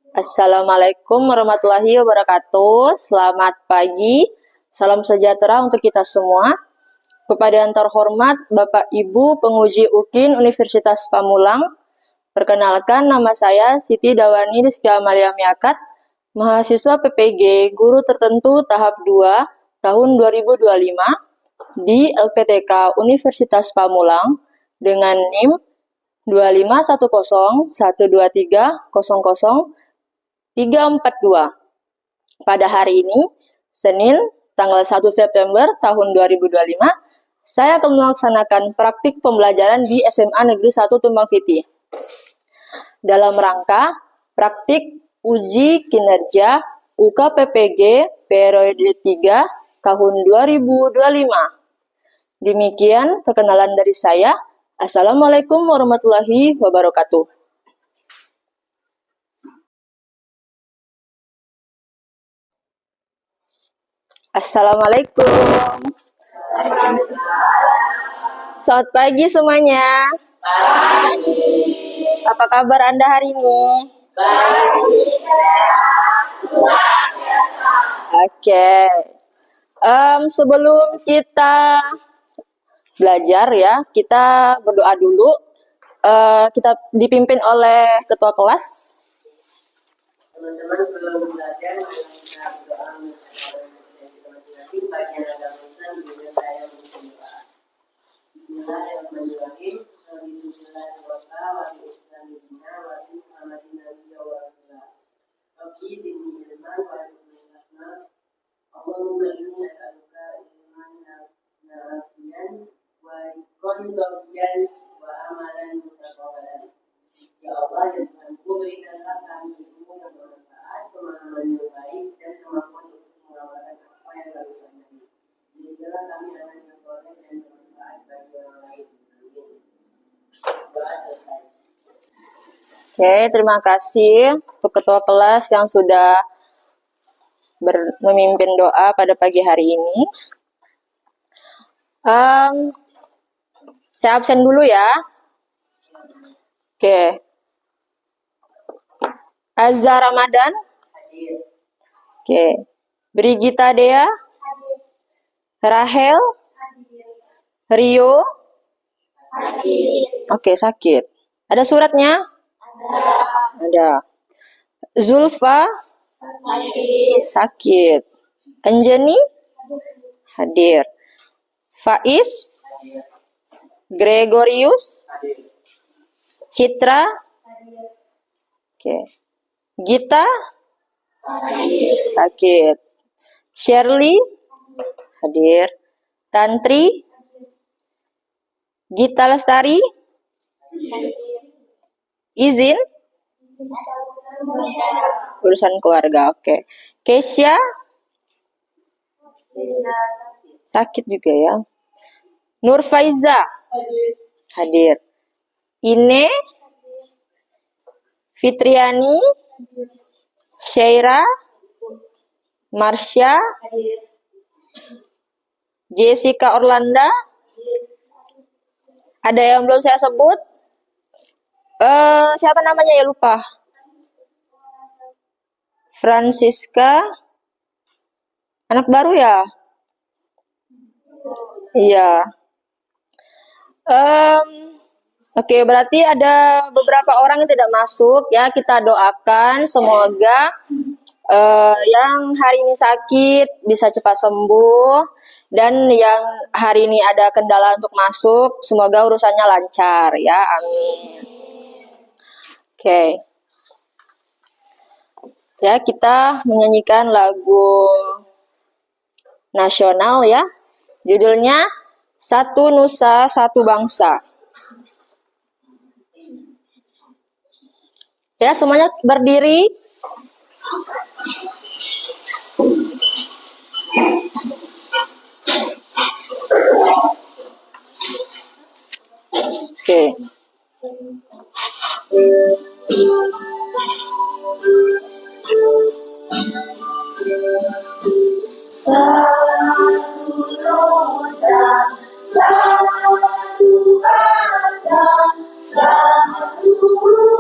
Assalamualaikum warahmatullahi wabarakatuh. Selamat pagi, salam sejahtera untuk kita semua. Kepada yang terhormat Bapak Ibu penguji UKIN Universitas Pamulang, perkenalkan nama saya Siti Dawani Rizky Amalia Miakat, mahasiswa PPG Guru Tertentu tahap 2 tahun 2025 di LPTK Universitas Pamulang dengan NIM 251012300 342. Pada hari ini, Senin, tanggal 1 September tahun 2025, saya akan melaksanakan praktik pembelajaran di SMA Negeri 1 Tumbang Titi. Dalam rangka praktik uji kinerja UKPPG periode 3 tahun 2025. Demikian perkenalan dari saya. Assalamualaikum warahmatullahi wabarakatuh. Assalamualaikum. Selamat pagi semuanya. Pagi. Apa kabar Anda hari ini? Baik. Oke. Sebelum kita belajar ya, kita berdoa dulu. Kita dipimpin oleh ketua kelas. Teman-teman sebelum belajar kita berdoa bagian agama Islam juga saya berdoa. Bismillahirrahmanirrahim. Allahumma inni as'aluka ilman nafi'an wa rizqan tayyiban wa amalan mutaqabbalan. Ya Allah, ya Tuhanku, berikanlah kami ilmu yang bermanfaat, pemahaman yang baik, dan kemampuan untuk mengamalkan apa yang kami pelajari. Jadikanlah kami anak yang soleh dan bermanfaat bagi orang lain. Doa selesai. Oke, terima kasih untuk ketua kelas yang sudah memimpin doa pada pagi hari ini. Saya absen dulu ya. Oke. Azza Ramadan. Oke. Brigita Dea. Rahel. Rio. Oke, sakit. Ada suratnya? Ada. Zulfa. Sakit. Anjani. Hadir. Faiz. Gregorius. Citra. Oke. Gita. Sakit. Shirley. Hadir. Tantri. Gita Lestari. Izin. Urusan keluarga. Oke. Keisha. Sakit juga ya. Nur Faiza. Hadir. Ine. Fitriani. Syaira. Marsha. Jessica Orlanda. Ada yang belum saya sebut? Siapa namanya ya, lupa. Francisca. Anak baru ya? Iya. Oke, berarti ada beberapa orang yang tidak masuk ya. Kita doakan semoga yang hari ini sakit bisa cepat sembuh, dan yang hari ini ada kendala untuk masuk semoga urusannya lancar ya. Amin. Oke. Ya, kita menyanyikan lagu nasional ya. Judulnya Satu Nusa Satu Bangsa. Ya, semuanya berdiri. Oke. Satu dosa, satu bangsa, satu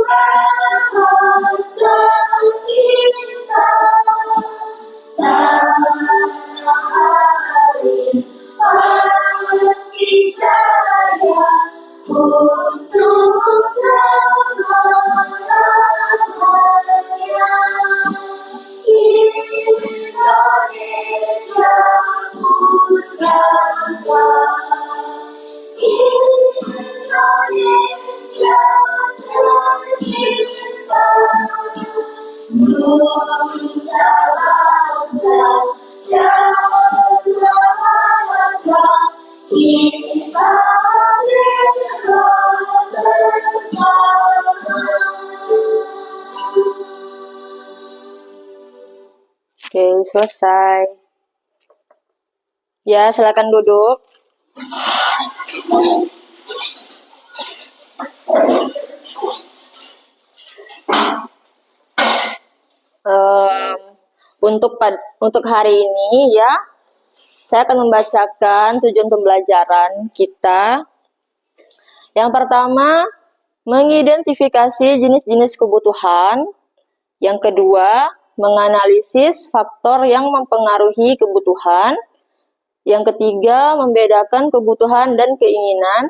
bahasa, cinta bangsa dan bahasa kita bersama. Oke, selesai. Ya, silakan duduk. Untuk hari ini ya, saya akan membacakan tujuan pembelajaran kita. Yang pertama, mengidentifikasi jenis-jenis kebutuhan. Yang kedua, menganalisis faktor yang mempengaruhi kebutuhan. Yang ketiga, membedakan kebutuhan dan keinginan.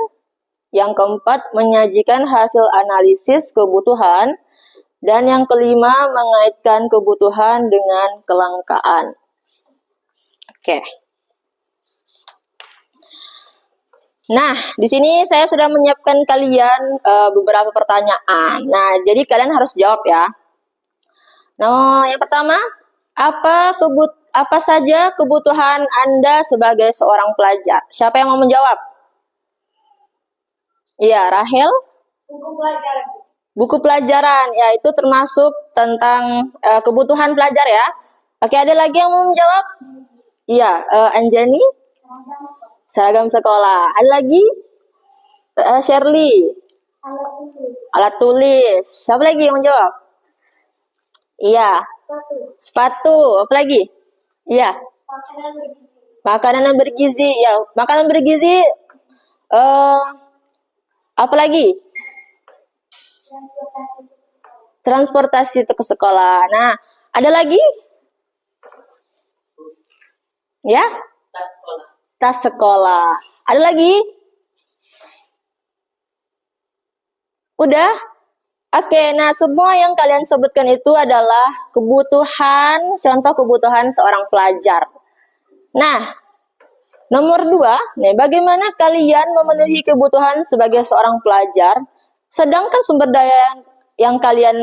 Yang keempat, menyajikan hasil analisis kebutuhan. Dan yang kelima, mengaitkan kebutuhan dengan kelangkaan. Oke. Nah, di sini saya sudah menyiapkan kalian beberapa pertanyaan. Nah, jadi kalian harus jawab ya. Nah, yang pertama, apa saja kebutuhan Anda sebagai seorang pelajar? Siapa yang mau menjawab? Iya, Rahel? Buku pelajaran. Buku pelajaran, ya itu termasuk tentang kebutuhan pelajar ya. Oke, ada lagi yang mau menjawab? Iya, Anjani? Seragam sekolah. Ada lagi? Shirley? Alat tulis. Siapa lagi yang menjawab? Iya. Sepatu. Apa lagi? Iya. Makanan yang bergizi. Ya, makanan bergizi. Apa lagi? Transportasi itu ke sekolah. Nah, ada lagi? Ya? Tas sekolah. Ada lagi? Udah? Oke, nah semua yang kalian sebutkan itu adalah kebutuhan, contoh kebutuhan seorang pelajar. Nah, nomor 2, nih, bagaimana kalian memenuhi kebutuhan sebagai seorang pelajar, sedangkan sumber daya yang kalian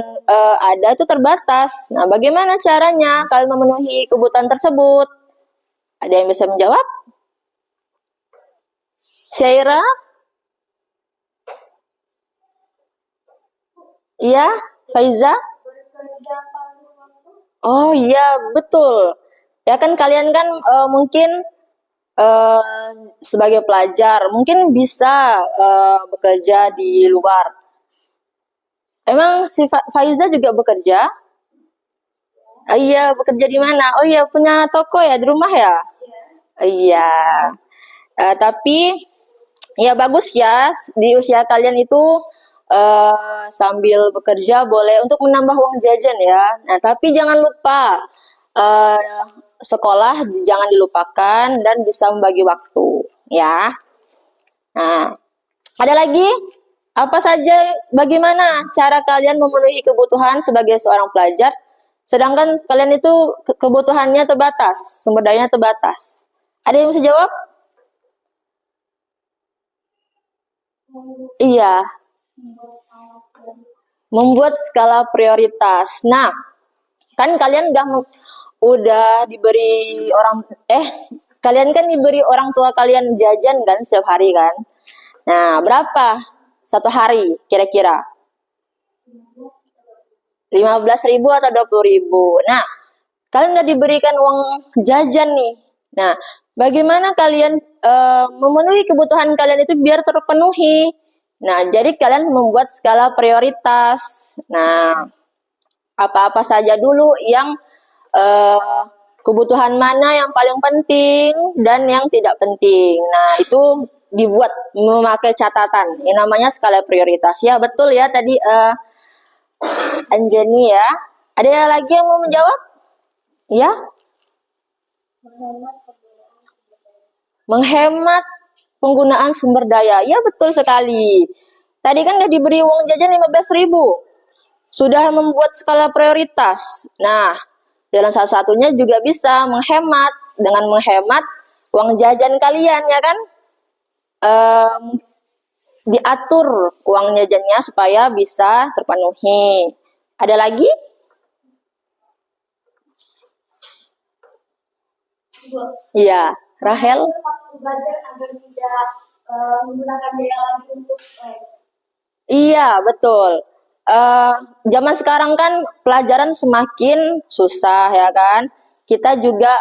ada itu terbatas. Nah, bagaimana caranya kalian memenuhi kebutuhan tersebut? Ada yang bisa menjawab? Syaira? Iya, Faiza? Oh iya, betul. Ya kan kalian kan mungkin sebagai pelajar mungkin bisa bekerja di luar. Emang si Faiza juga bekerja? Iya, bekerja di mana? Oh iya, punya toko ya di rumah ya? Iya. Tapi ya bagus ya, di usia kalian itu sambil bekerja boleh untuk menambah uang jajan ya. Nah, tapi jangan lupa sekolah jangan dilupakan dan bisa membagi waktu ya. Nah, ada lagi? Apa saja, bagaimana cara kalian memenuhi kebutuhan sebagai seorang pelajar, sedangkan kalian itu kebutuhannya terbatas, sumber dayanya terbatas. Ada yang bisa jawab? Iya. Membuat skala prioritas. Nah, kan kalian udah diberi kalian kan diberi orang tua kalian jajan kan setiap hari kan. Nah, berapa satu hari kira-kira? 15.000 atau 20.000. Nah, kalian udah diberikan uang jajan nih. Nah, bagaimana kalian memenuhi kebutuhan kalian itu biar terpenuhi? Nah, jadi kalian membuat skala prioritas. Nah, apa-apa saja dulu yang kebutuhan mana yang paling penting dan yang tidak penting. Nah, itu dibuat memakai catatan. Ini namanya skala prioritas. Ya, betul ya tadi Anjani ya. Ada lagi yang mau menjawab? Ya? Menghemat penggunaan sumber daya. Ya, betul sekali. Tadi kan udah diberi uang jajan 15.000. Sudah membuat skala prioritas. Nah, jalan salah satunya juga bisa menghemat dengan menghemat uang jajan kalian ya kan? diatur uang jajannya supaya bisa terpenuhi. Ada lagi? Iya, Rahel. Waktu belajar agar tidak menggunakan biaya lagi untuk les. Iya, betul. Zaman sekarang kan pelajaran semakin susah ya kan. Kita juga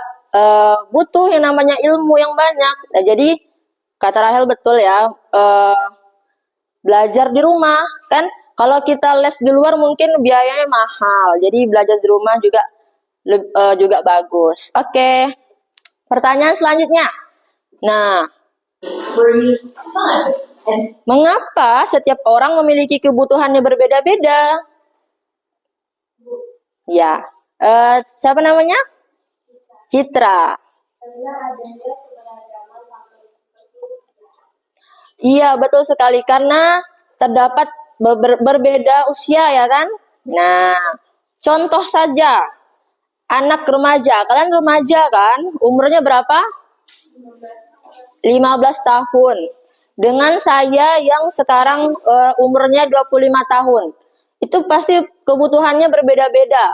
butuh yang namanya ilmu yang banyak. Nah, jadi kata Rahel betul ya. Belajar di rumah kan. Kalau kita les di luar mungkin biayanya mahal. Jadi belajar di rumah juga bagus. Oke. Pertanyaan selanjutnya. Nah, mengapa setiap orang memiliki kebutuhannya berbeda-beda? Ya, siapa namanya? Citra. Karena adanya keberagaman faktor seperti usia. Iya, betul sekali. Karena terdapat berbeda usia ya kan? Nah, contoh saja. Anak remaja. Kalian remaja kan? Umurnya berapa? 15 tahun. Dengan saya yang sekarang umurnya 25 tahun. Itu pasti kebutuhannya berbeda-beda.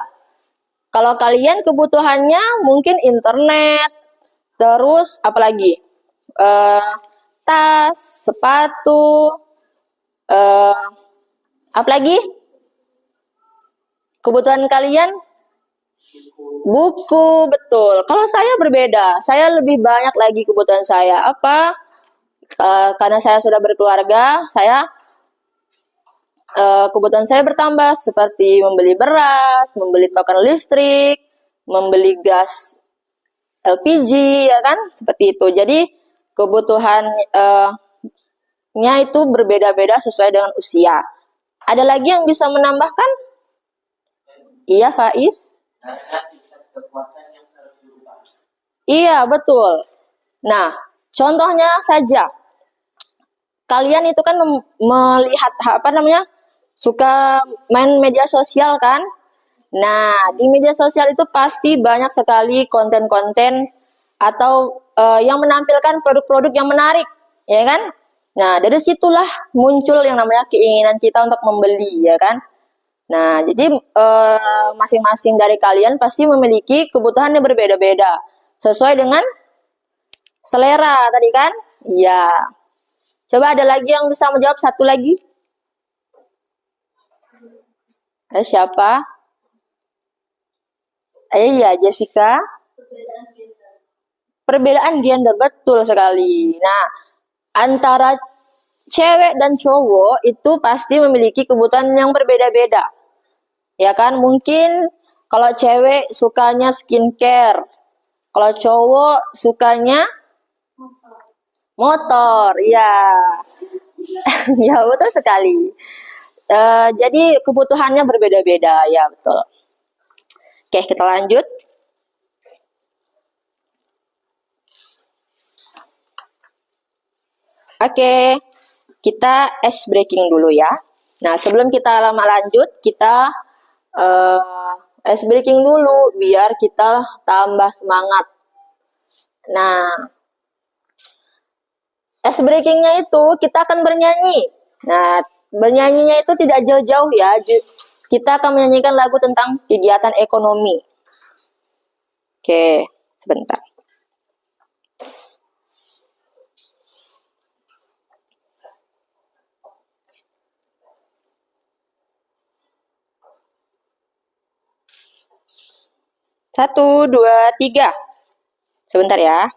Kalau kalian kebutuhannya mungkin internet, terus apalagi? Tas, sepatu, apalagi? Kebutuhan kalian? Buku, betul. Kalau saya berbeda, saya lebih banyak lagi kebutuhan saya. Apa? Karena saya sudah berkeluarga, kebutuhan saya bertambah seperti membeli beras, membeli token listrik, membeli gas LPG, ya kan? Seperti itu. Jadi kebutuhannya itu berbeda-beda sesuai dengan usia. Ada lagi yang bisa menambahkan? Iya, Faiz? Iya, betul. Nah, contohnya saja. Kalian itu kan melihat suka main media sosial kan? Nah, di media sosial itu pasti banyak sekali konten-konten atau yang menampilkan produk-produk yang menarik, ya kan? Nah, dari situlah muncul yang namanya keinginan kita untuk membeli, ya kan? Nah, jadi masing-masing dari kalian pasti memiliki kebutuhan yang berbeda-beda sesuai dengan selera tadi kan? Iya. Coba ada lagi yang bisa menjawab satu lagi? Siapa? Iya, Jessica. Perbedaan gender, betul sekali. Nah, antara cewek dan cowok itu pasti memiliki kebutuhan yang berbeda-beda. Ya kan? Mungkin kalau cewek sukanya skincare. Kalau cowok sukanya motor. Ya. Ya, betul sekali. Jadi kebutuhannya berbeda-beda. Ya, betul. Oke, kita lanjut. Oke, kita ice breaking dulu ya. Nah, sebelum kita lama lanjut, kita ice breaking dulu biar kita tambah semangat. Nah, ice breakingnya itu kita akan bernyanyi. Nah, bernyanyinya itu tidak jauh-jauh ya. Kita akan menyanyikan lagu tentang kegiatan ekonomi. Oke, sebentar. Satu, dua, tiga. Sebentar ya.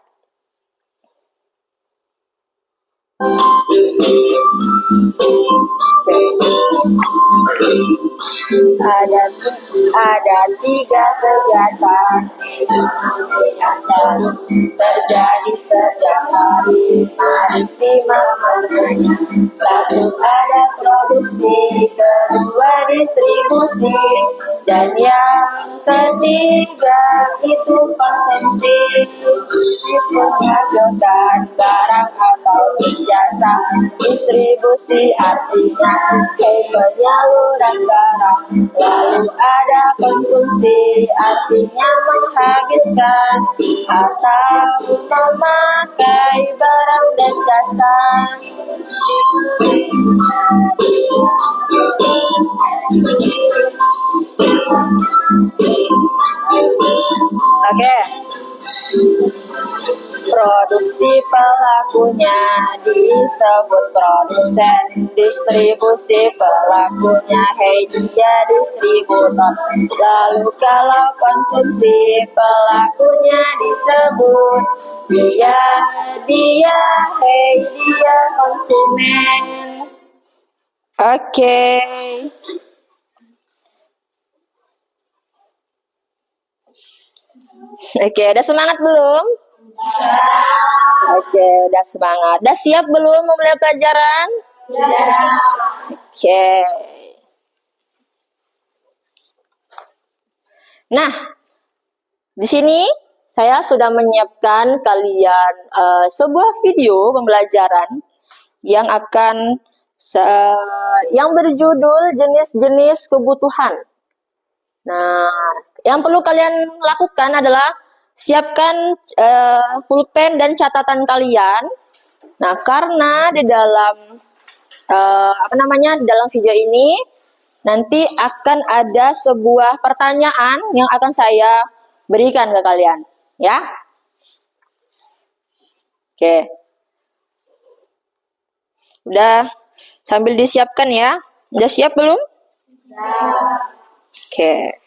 Ada tiga kegiatan yang terjadi setiap hari. Mari simak semuanya. Satu, ada produksi, kedua distribusi, dan yang ketiga itu konsumsi. Menghasilkan barang atau jasa. Distribusi artinya penyaluran barang-barang. Lalu ada konsumsi, artinya menghabiskan atau memakai barang dan jasa. Oke. Produksi pelakunya disebut produsen, distribusi pelakunya dia distributor. Lalu kalau konsumsi pelakunya disebut dia dia konsumen. Oke. Oke, udah semangat belum? Oke, udah semangat. Udah siap belum memulai pelajaran? Oke. Nah, di sini saya sudah menyiapkan kalian sebuah video pembelajaran yang akan yang berjudul jenis-jenis kebutuhan. Nah, yang perlu kalian lakukan adalah siapkan pulpen dan catatan kalian. Nah, karena di dalam di dalam video ini nanti akan ada sebuah pertanyaan yang akan saya berikan ke kalian, ya. Oke. Udah sambil disiapkan ya. Udah siap belum? Oke.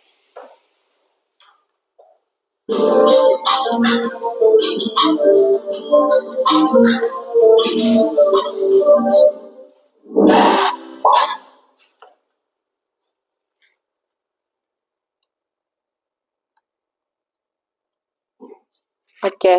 Oke.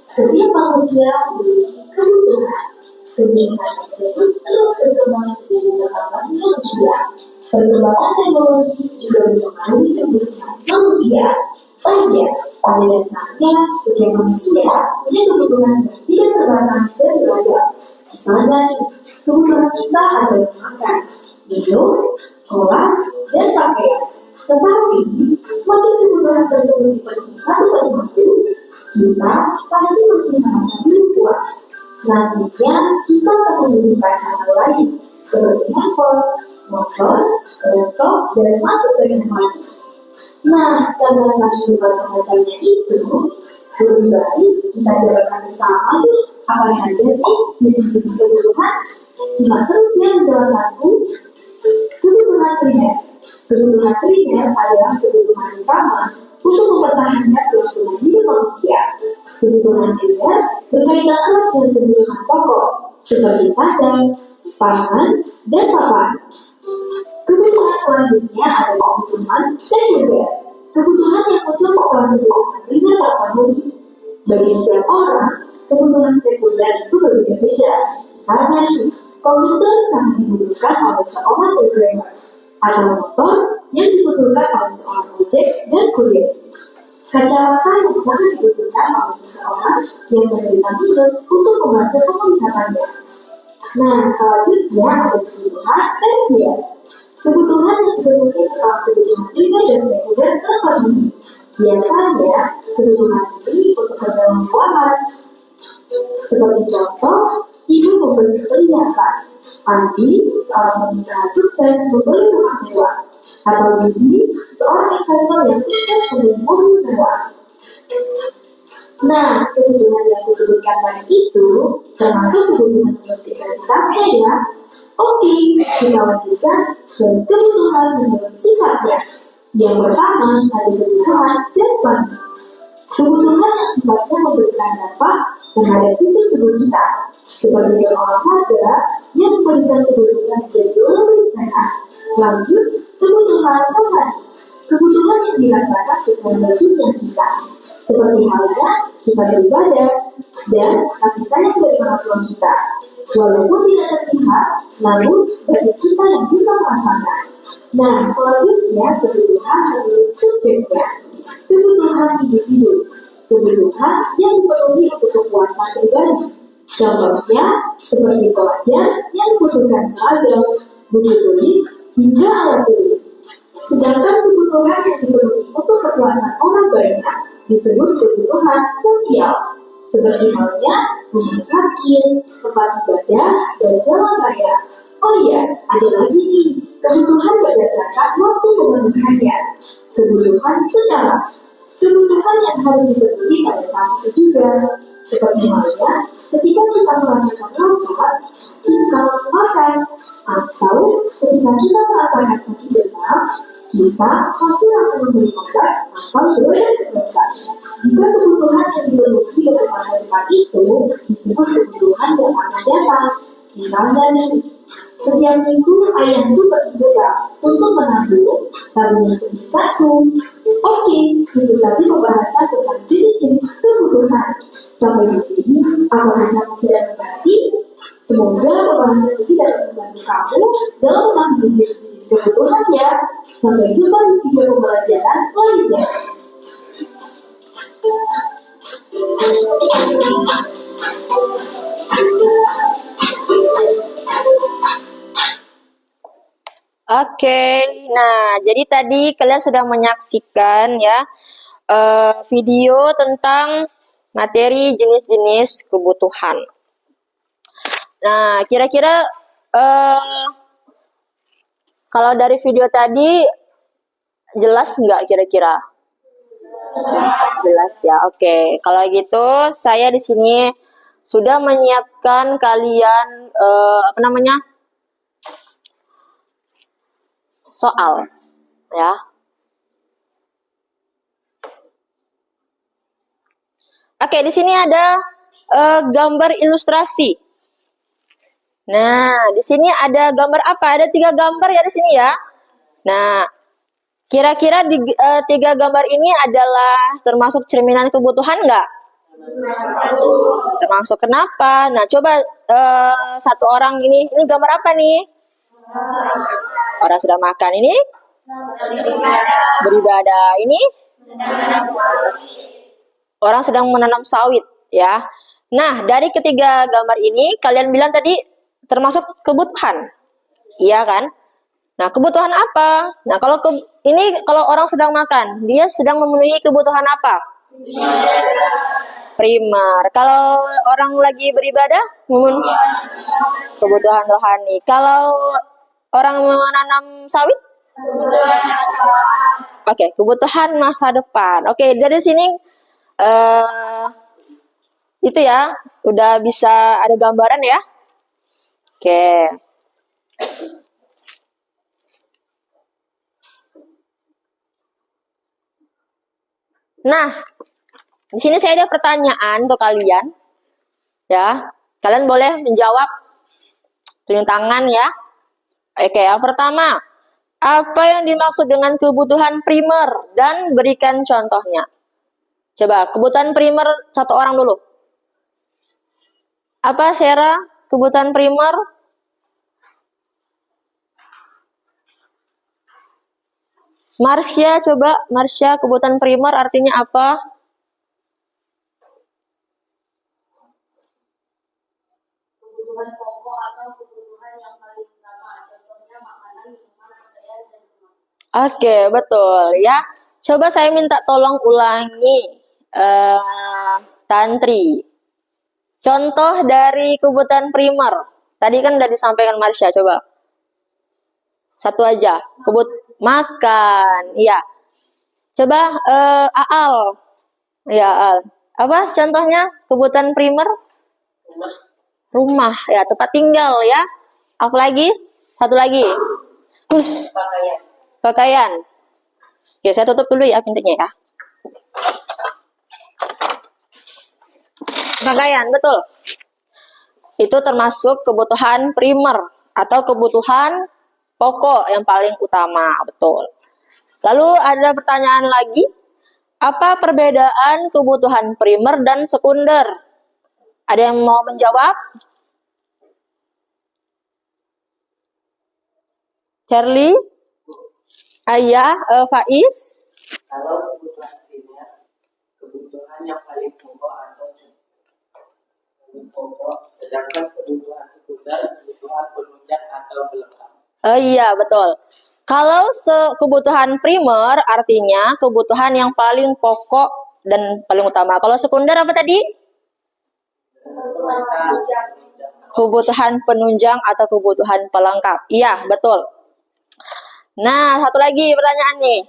Setiap manusia memiliki kebutuhan. Kebutuhan tersebut terus berkembang seiring perkembangan manusia. Perkembangan teknologi juga mempengaruhi kebutuhan manusia. Oh iya, pada dasarnya setiap manusia punya kebutuhan yang tidak terbatas dan beragam. Misalnya, kebutuhan kita adalah makan, minum, sekolah, dan pakaian. Tetapi, semakin kebutuhan tersebut dipenuhi satu persatu, kita pasti masih merasa belum puas. Nantinya kita akan membutuhkan hal lain seperti handphone, motor, laptop, dan masih banyak lagi. Nah, karena saking bermacam-macamnya itu, lebih baik kita jabarkan bersama yuk apa saja sih jenis-jenis kebutuhan. Simak terus ya penjelasanku. Kebutuhan primer. Kebutuhan primer adalah kebutuhan utama untuk mempertahankan kelangsungan hidup manusia. Kebutuhan primer berkaitan erat dengan kebutuhan pokok seperti sandang, pangan, dan papan. Kebutuhan selanjutnya adalah kebutuhan sekunder. Kebutuhan yang muncul setelah kebutuhan primer terpenuhi. Bagi setiap orang, kebutuhan sekunder itu berbeda-beda. Misalnya nih, komputer sangat dibutuhkan oleh seorang programmer, atau motor yang dibutuhkan oleh seorang ojek dan kurir. Kacamata yang sangat dibutuhkan oleh seseorang yang menderita minus untuk membantu penglihatannya. Nah, selanjutnya ada kebutuhan tersier. Kebutuhan yang dipenuhi setelah kebutuhan primer dan sekunder terpenuhi. Biasanya, kebutuhan ini untuk kemewahan. Seperti contoh, ibu membeli perhiasan, Andi, seorang pengusaha sukses membeli rumah mewah, atau Bibi, seorang investor yang sukses membeli mobil mewah. Nah, kebutuhan yang disebutkan tadi itu termasuk kebutuhan intensitasnya ya. Oke, kita lanjutkan ke kebutuhan menurut sifatnya. Yang pertama ada kebutuhan jasmani. Kebutuhan yang sifatnya memberikan dampak terhadap fisik tubuh kita, seperti berolahraga yang memberikan kebutuhan menjadi lebih sehat. Lanjut, kebutuhan rohani. Kebutuhan yang dirasakan secara batinnya kita, seperti halnya kita beribadah dan kasih sayang dari orang tua kita. Walaupun tidak terlihat, namun bagi kita yang bisa merasakan. Nah, selanjutnya kebutuhan menurut subjeknya. Kebutuhan individu, kebutuhan yang dipenuhi untuk kepuasan pribadi. Contohnya, seperti pelajar yang membutuhkan seragam, buku tulis, hingga alat tulis. Sedangkan kebutuhan yang dipenuhi untuk kepuasan orang banyak disebut kebutuhan sosial, seperti halnya rumah sakit, tempat ibadah, dan jalan raya. Oh iya, ada lagi nih, kebutuhan berdasarkan waktu pemenuhannya. Kebutuhan secara, kebutuhan yang harus dipenuhi pada saat itu juga, seperti halnya ketika kita merasakan lapar, kita harus makan, atau ketika kita merasakan sakit demam, kita pasti langsung membeli obat atau berobat ke dokter. Jika kebutuhan yang dipenuhi oleh masa depan itu disebut kebutuhan yang akan datang. Misalnya nih, setiap minggu ayahku pergi ke bank untuk menabung tabungan pendidikanku. Oke, itu tadi pembahasan tentang jenis-jenis kebutuhan. Sampai di sini, apakah kamu sudah mengerti? Semoga pembahasan ini dapat membantu kamu dalam mengambil jenis-jenis kebutuhan ya. Sampai jumpa di video pembelajaran lainnya. Oke, nah jadi tadi kalian sudah menyaksikan ya video tentang materi jenis-jenis kebutuhan. Nah, kira-kira kalau dari video tadi jelas nggak kira-kira? Jelas ya. Oke, kalau gitu saya di sini sudah menyiapkan kalian soal ya. Oke, di sini ada gambar ilustrasi. Nah, di sini ada gambar apa? Ada 3 gambar ya di sini ya. Nah, kira-kira di 3 gambar ini adalah termasuk cerminan kebutuhan nggak? Termasuk. Kenapa? Nah, coba satu orang ini gambar apa nih? Orang sedang makan. Ini beribadah. Ini orang sedang menanam sawit ya. Nah, dari ketiga gambar ini kalian bilang tadi termasuk kebutuhan. Iya kan? Nah, kebutuhan apa? Nah, kalau kalau orang sedang makan, dia sedang memenuhi kebutuhan apa? Primer. Kalau orang lagi beribadah, kebutuhan rohani. Kalau orang menanam sawit? Oke, kebutuhan masa depan. Oke, dari sini itu ya, udah bisa ada gambaran ya. Oke. Nah, di sini saya ada pertanyaan untuk kalian. Ya, kalian boleh menjawab. Tunjuk tangan ya. Oke, yang pertama, apa yang dimaksud dengan kebutuhan primer dan berikan contohnya? Coba, kebutuhan primer satu orang dulu. Apa, Sarah? Kebutuhan primer? Marsha, coba. Marsha, kebutuhan primer artinya apa? Kebutuhan pokok atau kebutuhan yang paling utama. Contohnya makanan, minuman, pakaian, dan rumah. Oke, betul ya. Coba saya minta tolong ulangi. Tantri. Contoh dari kebutuhan primer. Tadi kan udah disampaikan Marsha, coba. Satu aja. Makan. Iya. Coba Aal. Ya, Aal. Apa contohnya kebutuhan primer? Rumah. Ya, tempat tinggal ya. Apa lagi? Satu lagi. Pakaian. Oke, saya tutup dulu ya pintunya ya. Pakaian, betul. Itu termasuk kebutuhan primer atau kebutuhan pokok yang paling utama, betul. Lalu ada pertanyaan lagi, Apa perbedaan kebutuhan primer dan sekunder? Ada yang mau menjawab? Charlie? Ayah? Faiz? Kalau kebutuhan primer, kebutuhan yang paling pokok atau paling pokok, sedangkan kebutuhan sekunder, kebutuhan penunjang atau pelengkap. Iya, betul. Kalau kebutuhan primer artinya kebutuhan yang paling pokok dan paling utama. Kalau sekunder apa tadi? Kebutuhan penunjang atau kebutuhan pelengkap. Iya, betul. Nah, satu lagi pertanyaan nih.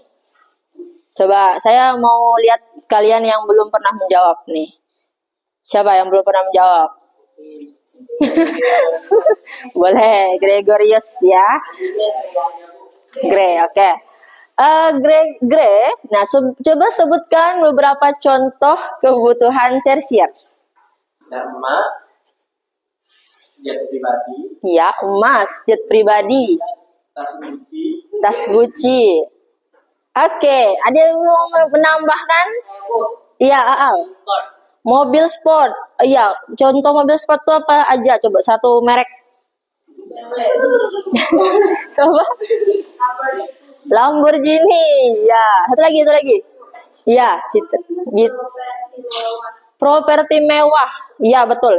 Coba saya mau lihat kalian yang belum pernah menjawab nih. Siapa yang belum pernah menjawab? Boleh, Gregorius ya. Gre, oke. Gre. Nah, coba sebutkan beberapa contoh kebutuhan tersier. Emas, jet pribadi, Ya, emas, jet pribadi, tas Gucci. Oke, ada yang mau menambahkan? Iya, Aal. Mobil sport. Iya, contoh mobil sport itu apa aja? Coba satu merek. Coba. Lamborghini. Ya, satu lagi. Ya, properti mewah. Iya, betul.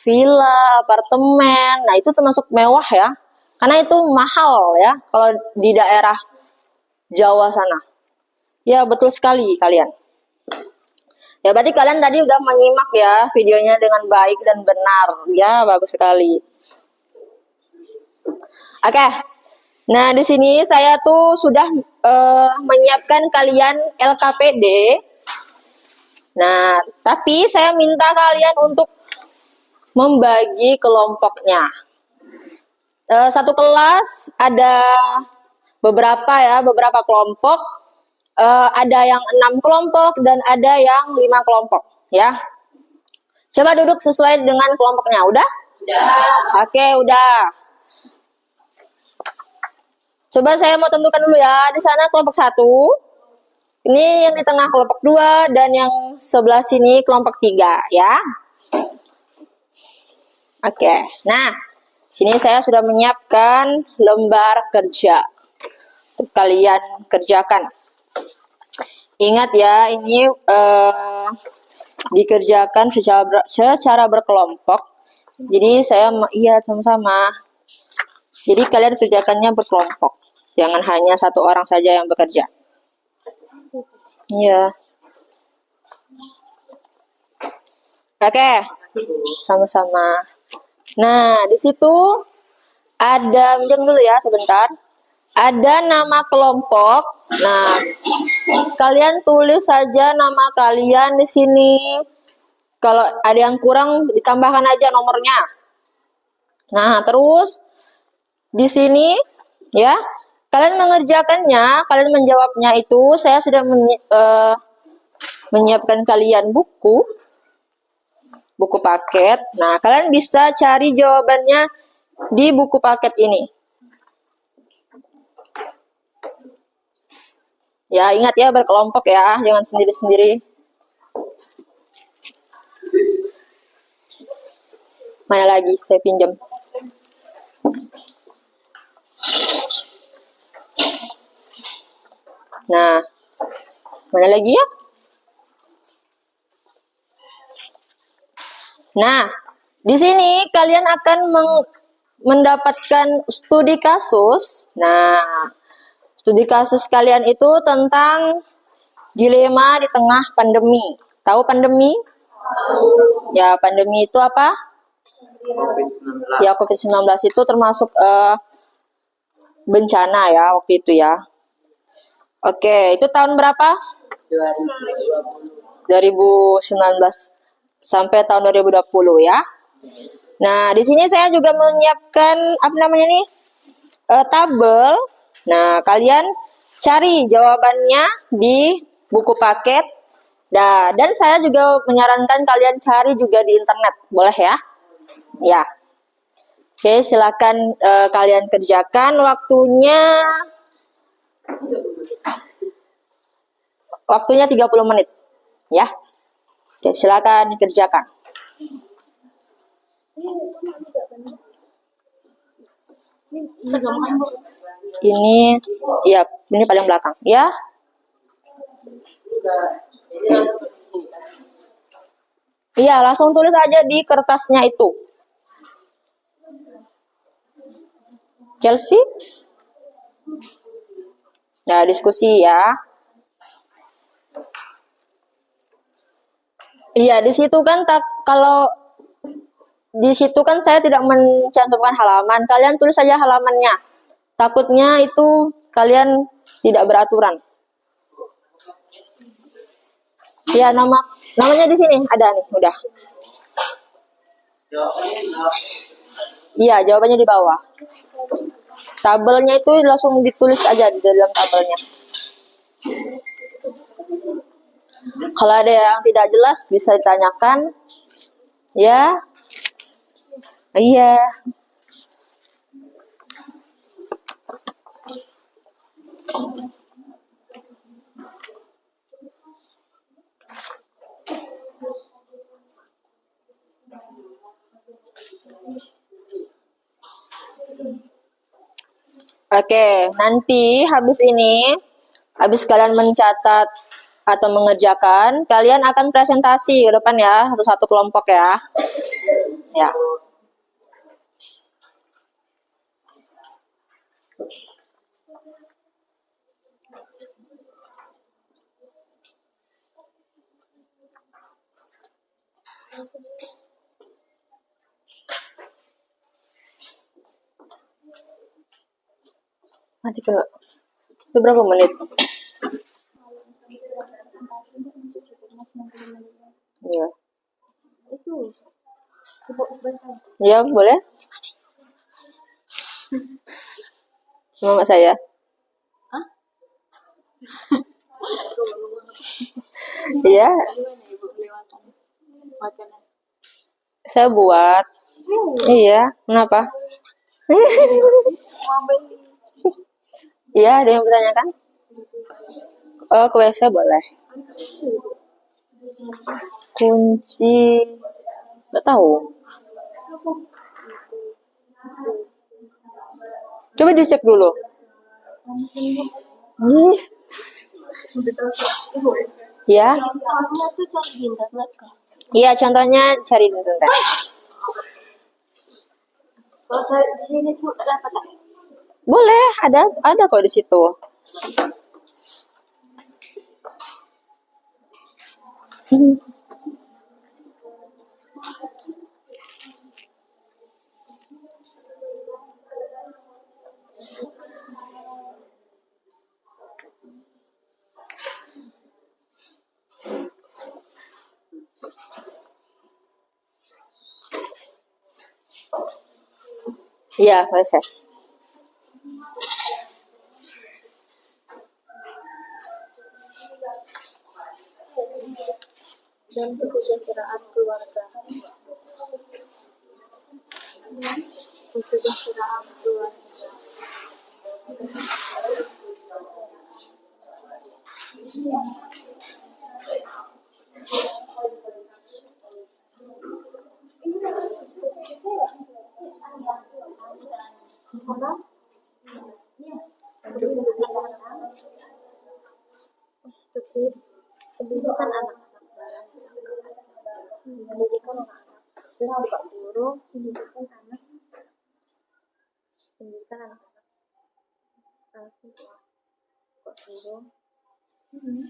Villa, apartemen. Nah, itu termasuk mewah ya. Karena itu mahal ya kalau di daerah Jawa sana. Ya, betul sekali kalian. Ya, berarti kalian tadi udah menyimak ya videonya dengan baik dan benar. Ya, bagus sekali. Oke. Nah, di sini saya tuh sudah menyiapkan kalian LKPD. Nah, tapi saya minta kalian untuk membagi kelompoknya. Satu kelas ada beberapa kelompok. Ada yang 6 kelompok dan ada yang 5 kelompok, ya. Coba duduk sesuai dengan kelompoknya, udah? Udah. Oke, udah. Coba saya mau tentukan dulu ya, di sana kelompok 1. Ini yang di tengah kelompok 2 dan yang sebelah sini kelompok 3, ya. Oke. Nah, sini saya sudah menyiapkan lembar kerja untuk kalian kerjakan. Ingat ya, ini dikerjakan secara berkelompok. Jadi iya sama-sama. Jadi kalian kerjakannya berkelompok. Jangan hanya satu orang saja yang bekerja. Iya. Oke. Sama-sama. Nah, di situ ada, minjem dulu ya sebentar. Ada nama kelompok. Nah, kalian tulis saja nama kalian di sini. Kalau ada yang kurang ditambahkan aja nomornya. Nah, terus di sini ya, kalian mengerjakannya, kalian menjawabnya itu saya sudah menyiapkan kalian buku paket. Nah, kalian bisa cari jawabannya di buku paket ini. Ya, ingat ya, berkelompok ya, jangan sendiri-sendiri. Mana lagi? Saya pinjam. Nah, mana lagi ya? Nah, di sini kalian akan mendapatkan studi kasus. Nah, studi kasus kalian itu tentang dilema di tengah pandemi. Tahu pandemi? Ya, pandemi itu apa? COVID-19. Ya, COVID-19 itu termasuk bencana ya waktu itu ya. Oke, itu tahun berapa? 2019 sampai tahun 2020 ya. Nah, di sini saya juga menyiapkan tabel. Nah, kalian cari jawabannya di buku paket. Nah, dan saya juga menyarankan kalian cari juga di internet, boleh ya? Ya. Oke, silakan kalian kerjakan waktunya. Waktunya 30 menit. Ya. Oke, silakan dikerjakan. Ini, ya, ini paling belakang. Ya. Iya, langsung tulis aja di kertasnya itu. Chelsea? Ya, diskusi ya. Iya, di situ kan kalau di situ kan saya tidak mencantumkan halaman. Kalian tulis saja halamannya. Takutnya itu kalian tidak beraturan. Ya, namanya di sini ada nih, udah. Iya, jawabannya di bawah. Tabelnya itu langsung ditulis aja di dalam tabelnya. Kalau ada yang tidak jelas bisa ditanyakan. Ya. Iya. Oke, nanti habis kalian mencatat atau mengerjakan, kalian akan presentasi ke depan ya, satu-satu kelompok ya. Ya. Mati ke. Itu berapa menit? Iya. Ya, boleh. Mama saya. Iya. Saya buat. Iya, kenapa? Iya, ada yang bertanyakan? Oh, ke WC boleh. Kunci, nggak tahu. Coba dicek dulu. Ih. Ya. Iya, contohnya cari di internet. Kalau cari di sini tuh ada apa tak? Boleh, ada kok di situ. Iya, WC. Dan kesejahteraan keluarga. Kesejahteraan keluarga. Pendidikan anak-anak, pendidikan anak-anak, dan Pak Guru, pendidikan anak, anak-anak, siswa, Pak Guru, dan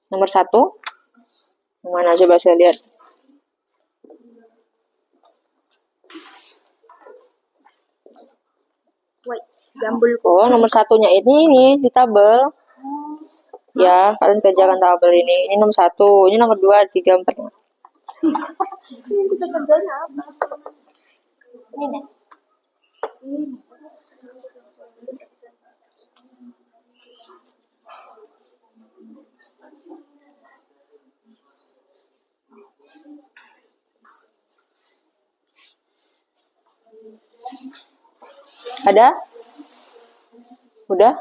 Nomor 1. Mana coba saya lihat. Oh, nomor 1-nya ini di tabel. Ya, kalian kerjakan tabel ini. Ini nomor 1, ini nomor 2, 3, 4. Ini kita kerjanya apa? Ini. Ada? Udah?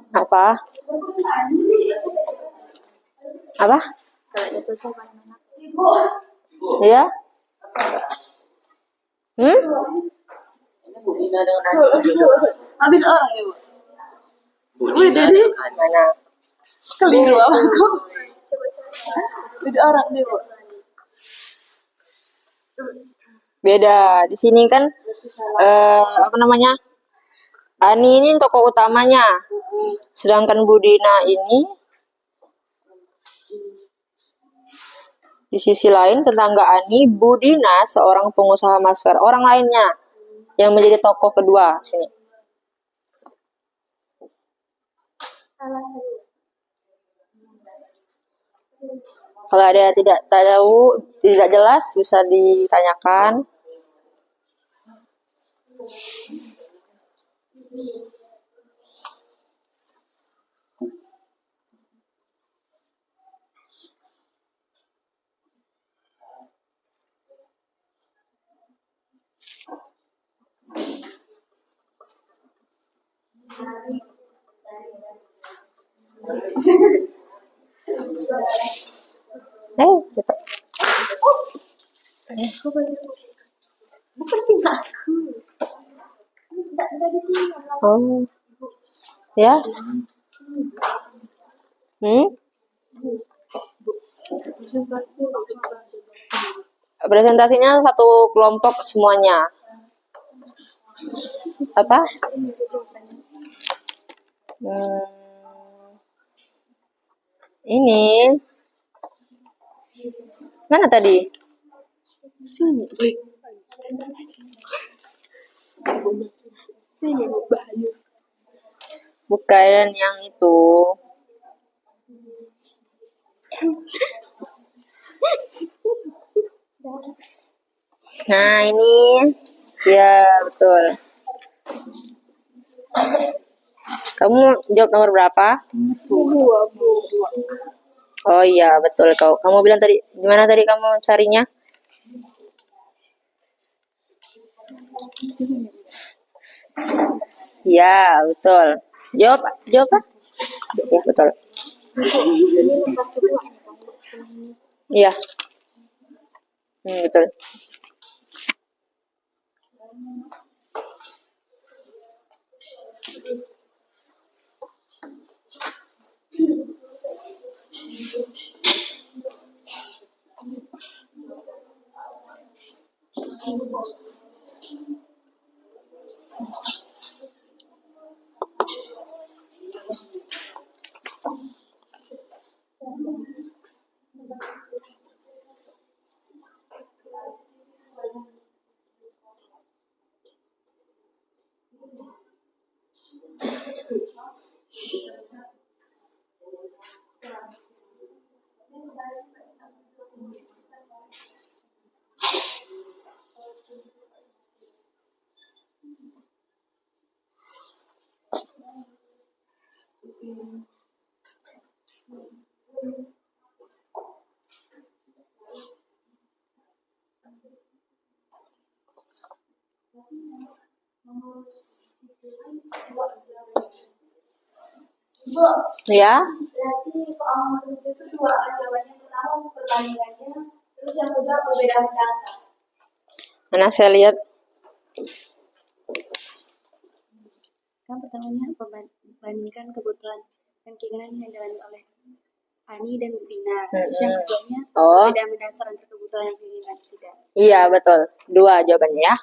Apa? Apa? Iya? Bu Ina dengan Andi. Habis orang ya, Bu. Bu Ina dengan Andi. Mana? Keliru aku. Beda orang deh, Bu. Beda. Di sini kan apa namanya? Ani ini tokoh utamanya. Sedangkan Budina ini di sisi lain tetangga Ani, Budina seorang pengusaha masker. Orang lainnya yang menjadi tokoh kedua sini. Kalau ada tidak tahu, tidak jelas bisa ditanyakan. Cepat. Bukan tinggal aku. Enggak di sini. Oh. Ya? Presentasinya satu kelompok semuanya. Apa? Ini. Mana tadi? Sini. Sini, Bayu. Bukan yang itu. Nah, ini. Ya, betul. Kamu jawab nomor berapa? 2. Oh iya, betul kau. Kamu bilang tadi, gimana tadi kamu carinya? Ya, betul. Jawab, jawab apa? Ya, betul. Iya. Betul. Bu, Ya, berarti soal nomor 7 itu dua kan jawabannya. Pertama perbandingannya, terus yang kedua perbedaan data. mana saya lihat. Kan pertamanya membandingkan kebutuhan dan keinginan yang dijalani oleh Ani dan Dina. Terus yang keduanya Oh. perbedaan mendasar antara kebutuhan dan keinginan Sida. Iya, betul. Dua jawabannya ya.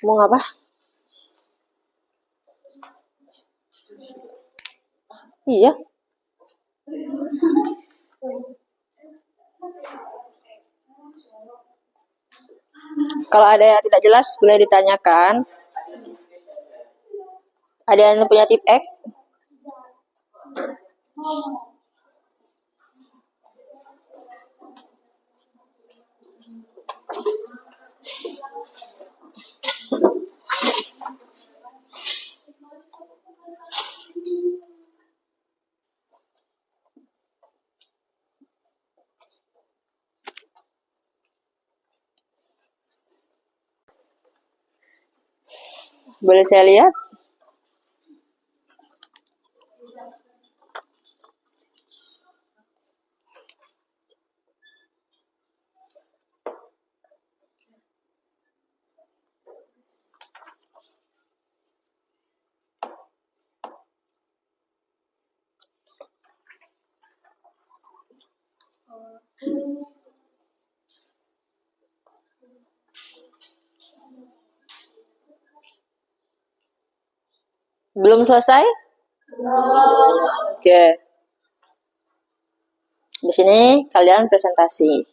Mau ngapa? Iya. Kalau ada yang tidak jelas, boleh ditanyakan. Ada yang punya tip X? Boleh saya lihat? Belum selesai? Oke. Di sini kalian presentasi.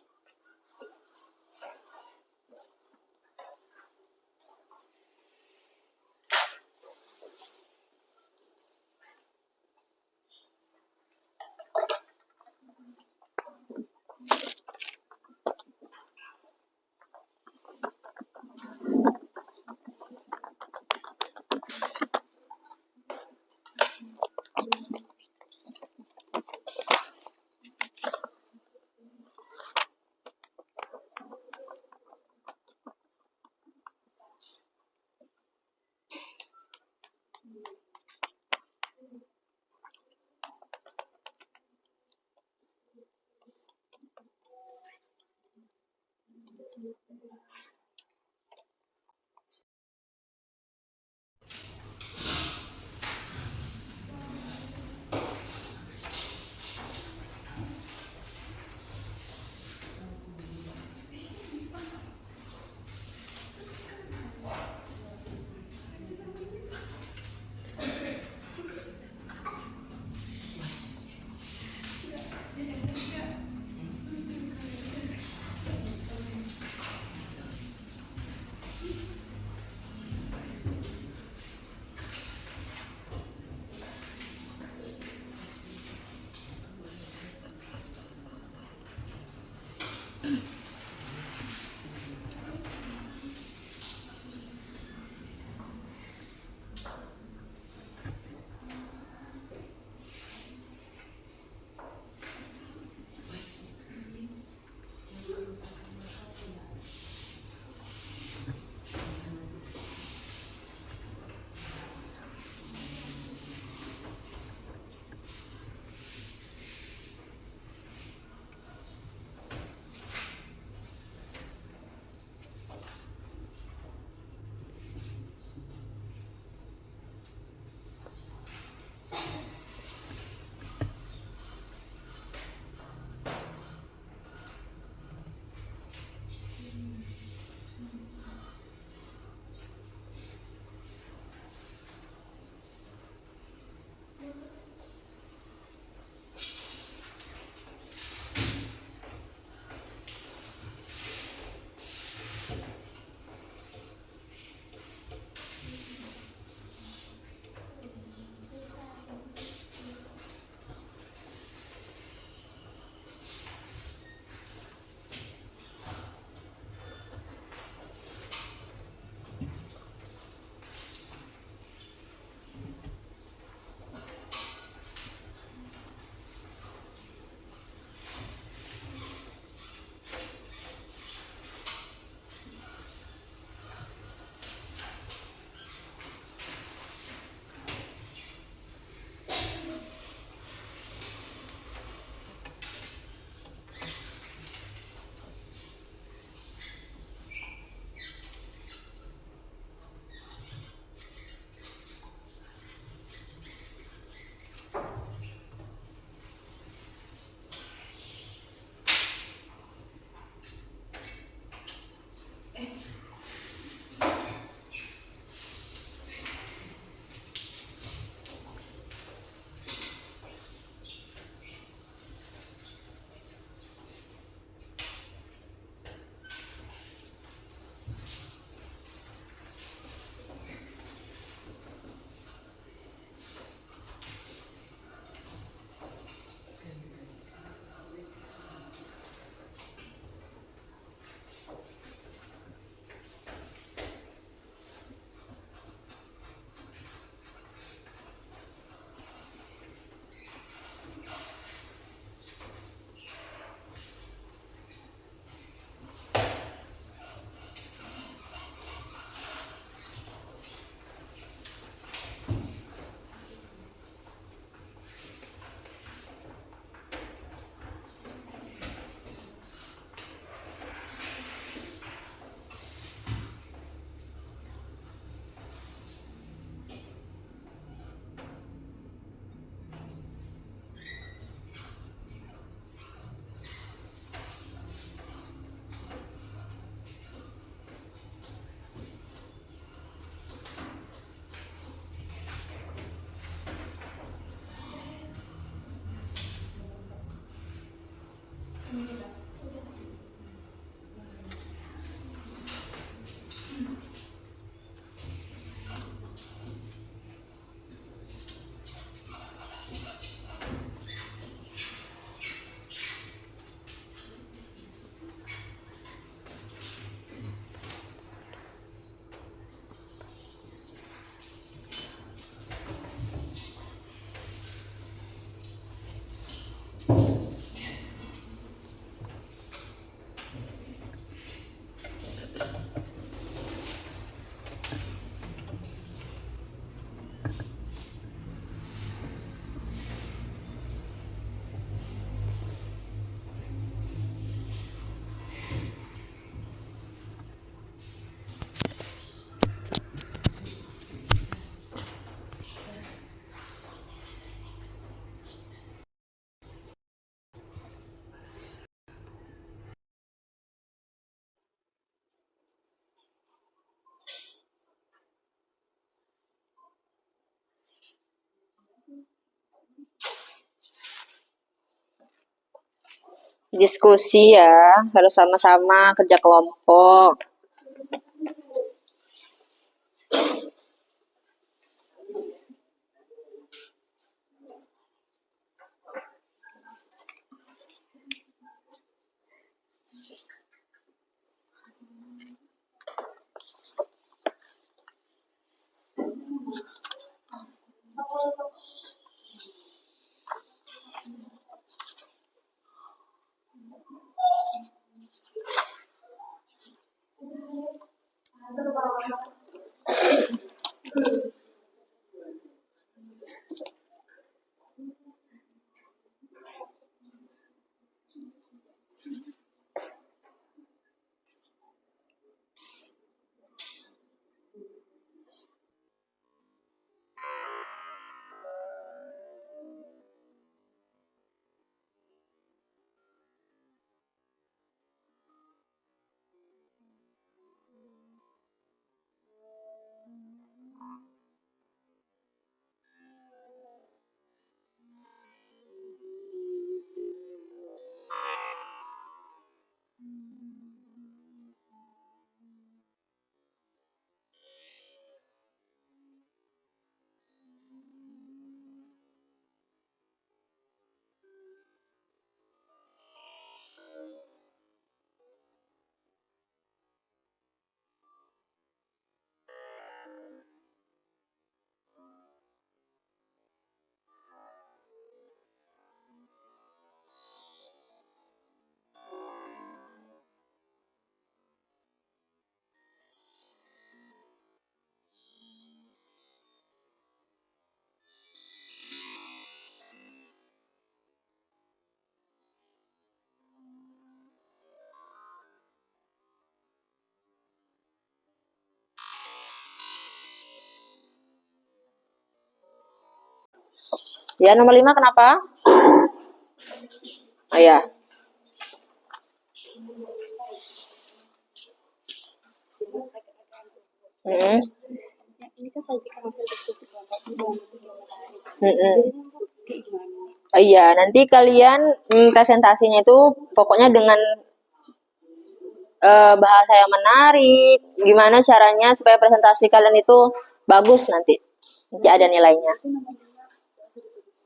Diskusi ya, harus sama-sama kerja kelompok. Ya, nomor 5 kenapa? Oh ya. Mm-mm. Ini kan sajikan hasil diskusi kelompok di dalam bentuk yang menarik. Mm-mm. Jadi itu kayak gimana? Iya, nanti kalian presentasinya itu pokoknya dengan bahasa yang menarik. Gimana caranya supaya presentasi kalian itu bagus nanti. Nanti ada nilainya. Itu namanya nggak usah ditulis.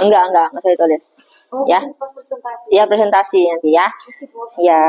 Enggak usah ditulis. Oh, Ya. pas presentasi. Iya, presentasi nanti ya. Pasti foto. Iya.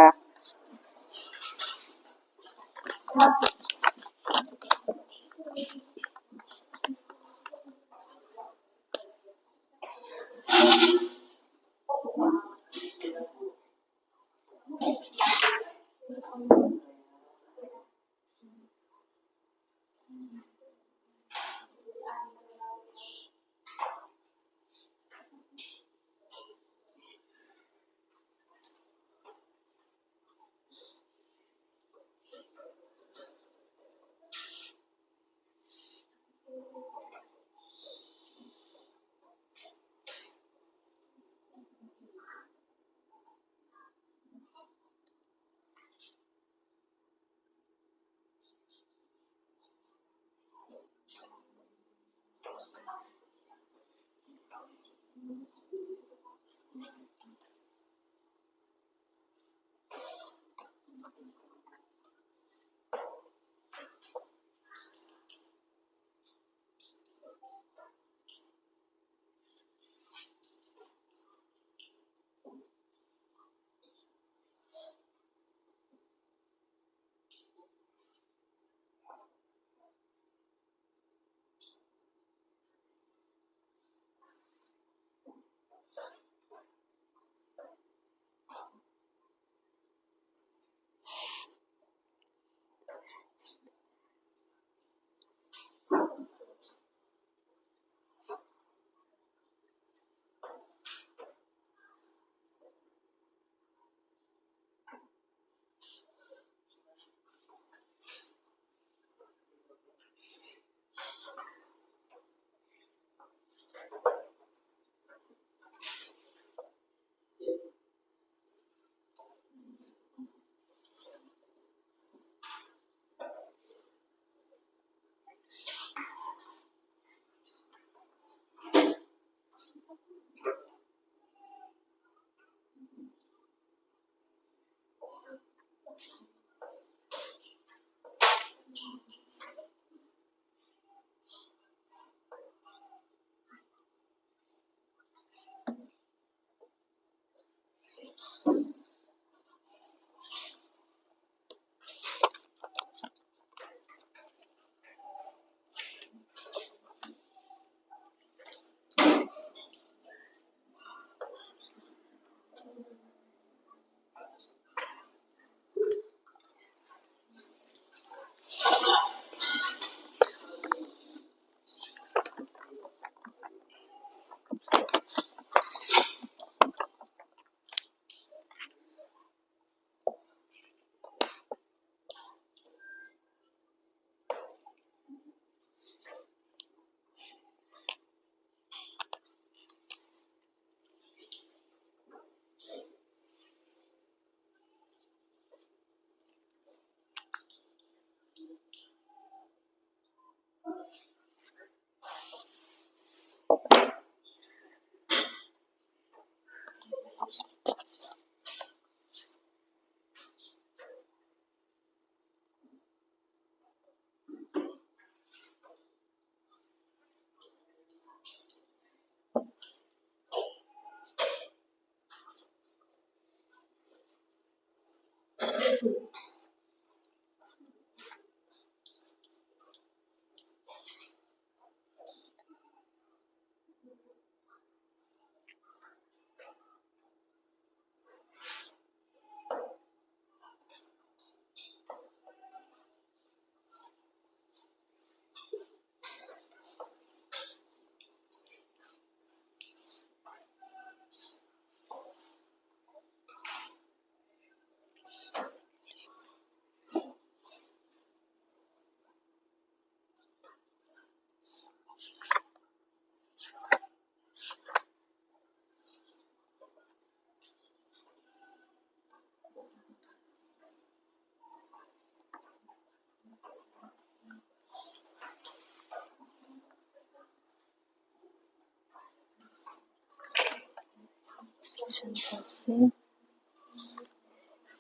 Presentasi.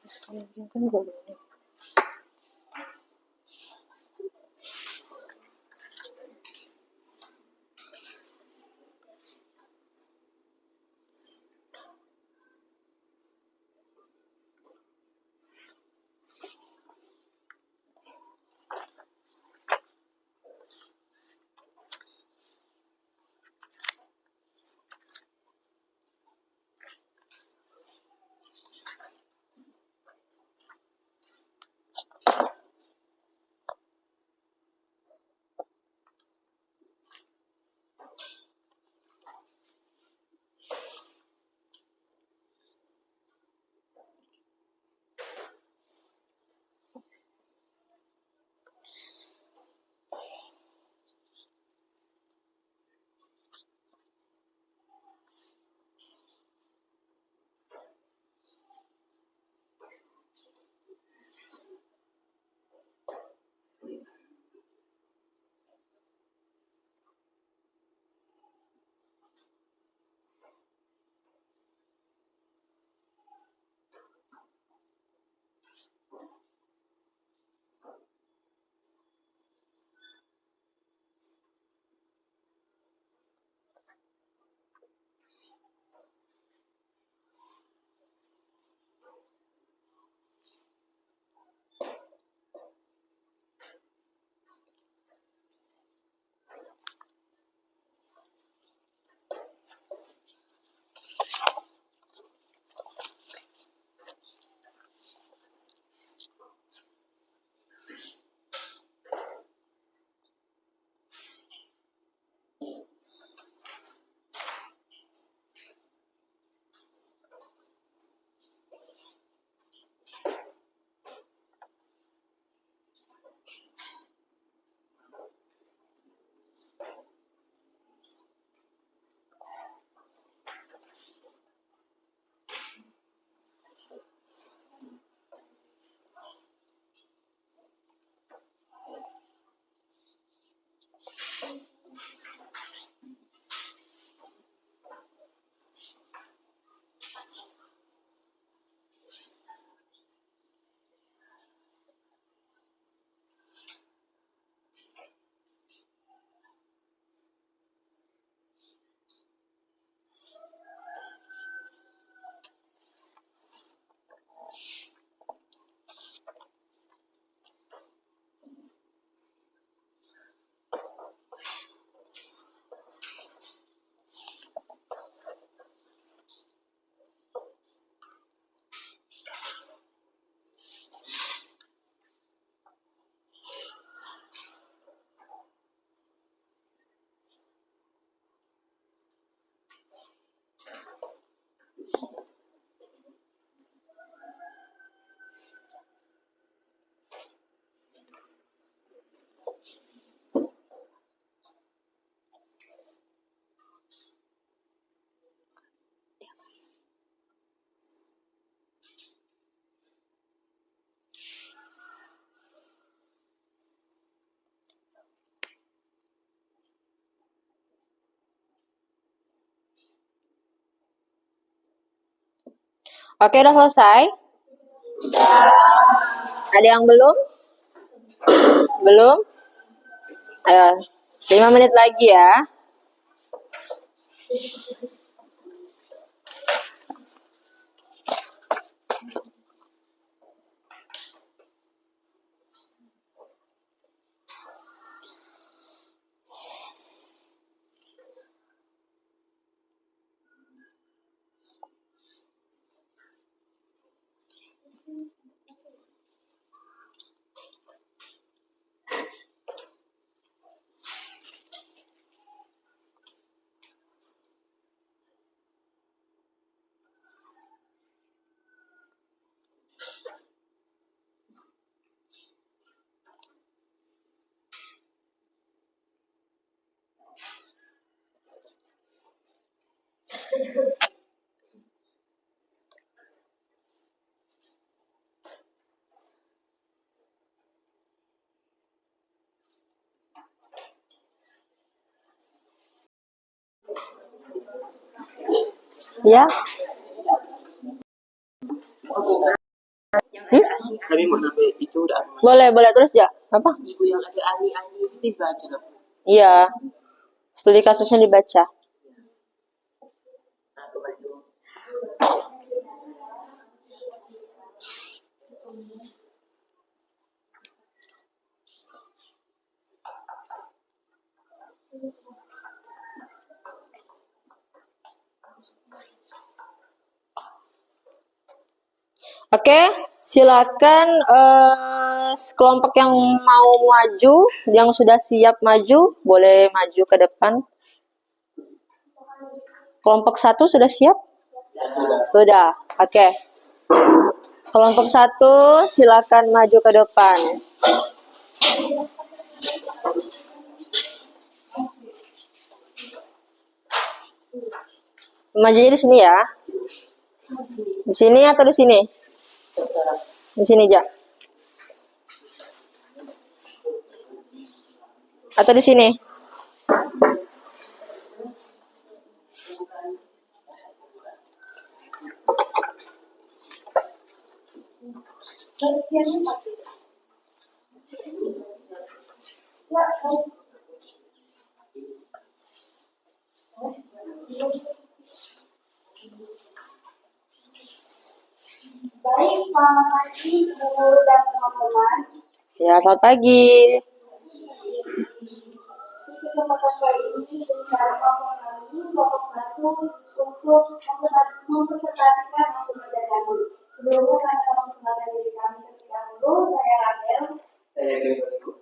Selanjutnya kan gak boleh. Oke, udah selesai? Ada yang belum? Belum? Ayo, 5 menit lagi ya. Ya, Kami mau nambah itu udah boleh terus ya. Apa? ibu yang ada ani-ani itu dibaca loh. Iya, studi kasusnya dibaca. Nah, kebantu. Oke, silakan kelompok yang mau maju, yang sudah siap maju, boleh maju ke depan. Kelompok 1 sudah siap? Sudah, oke. Kelompok 1 silakan maju ke depan. Majunya di sini ya. Di sini atau di sini? Di sini aja. Atau di sini? Baik, selamat pagi guru dan teman-teman. Ya, selamat pagi. Di kesempatan kali ini secara kelompok kami, kelompok 1 untuk mempresentasikan hasil belajar kami. Sebelumnya kami akan memperkenalkan diri kami terlebih dahulu. Saya Rabel. Saya Gregor.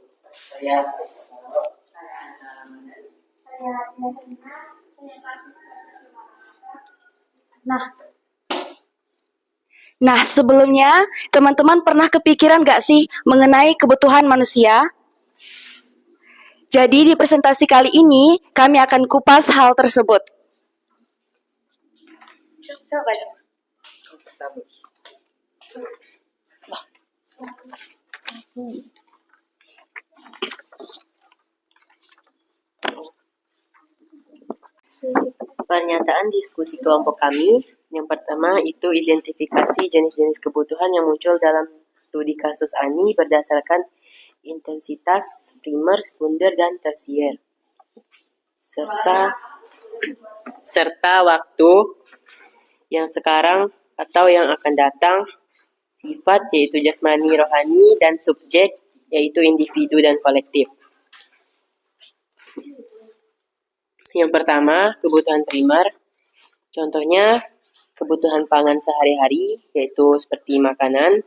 Saya Anda Ramadhan. Saya Adina. Saya Fatima. Nah, sebelumnya teman-teman pernah kepikiran gak sih mengenai kebutuhan manusia? Jadi di presentasi kali ini kami akan kupas hal tersebut. Coba. Pernyataan diskusi kelompok kami, yang pertama itu identifikasi jenis-jenis kebutuhan yang muncul dalam studi kasus ANI berdasarkan intensitas primer, sekunder, dan tersier. Serta waktu yang sekarang atau yang akan datang, sifat yaitu jasmani, rohani, dan subjek yaitu individu dan kolektif. Yang pertama, kebutuhan primer. Contohnya, kebutuhan pangan sehari-hari, yaitu seperti makanan.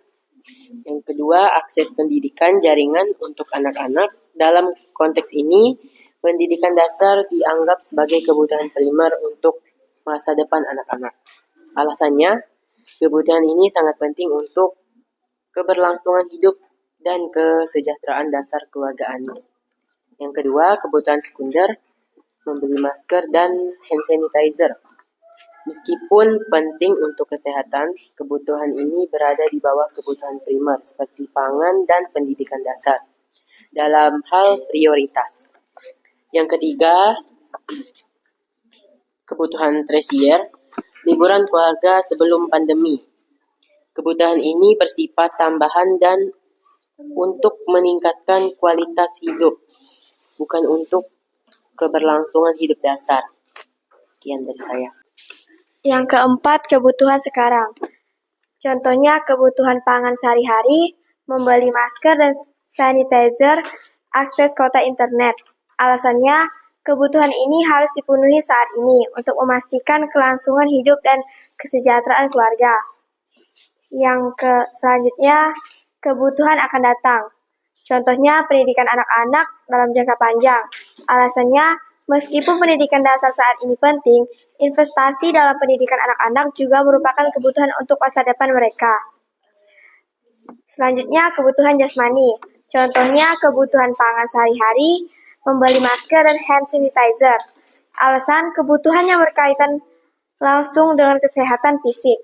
Yang kedua, akses pendidikan jaringan untuk anak-anak. Dalam konteks ini, pendidikan dasar dianggap sebagai kebutuhan primer untuk masa depan anak-anak. Alasannya, kebutuhan ini sangat penting untuk keberlangsungan hidup dan kesejahteraan dasar keluarga Ani. Yang kedua, kebutuhan sekunder, membeli masker dan hand sanitizer. Meskipun penting untuk kesehatan, kebutuhan ini berada di bawah kebutuhan primer seperti pangan dan pendidikan dasar dalam hal prioritas. Yang ketiga, kebutuhan tersier, liburan keluarga sebelum pandemi. Kebutuhan ini bersifat tambahan dan untuk meningkatkan kualitas hidup, bukan untuk keberlangsungan hidup dasar. Sekian dari saya. Yang keempat, kebutuhan sekarang. Contohnya kebutuhan pangan sehari-hari, membeli masker dan sanitizer, akses kuota internet. Alasannya, kebutuhan ini harus dipenuhi saat ini untuk memastikan kelangsungan hidup dan kesejahteraan keluarga. Selanjutnya, kebutuhan akan datang. Contohnya pendidikan anak-anak dalam jangka panjang. Alasannya, meskipun pendidikan dasar saat ini penting, investasi dalam pendidikan anak-anak juga merupakan kebutuhan untuk masa depan mereka. Selanjutnya, kebutuhan jasmani. Contohnya kebutuhan pangan sehari-hari, membeli masker dan hand sanitizer. Alasan kebutuhan yang berkaitan langsung dengan kesehatan fisik.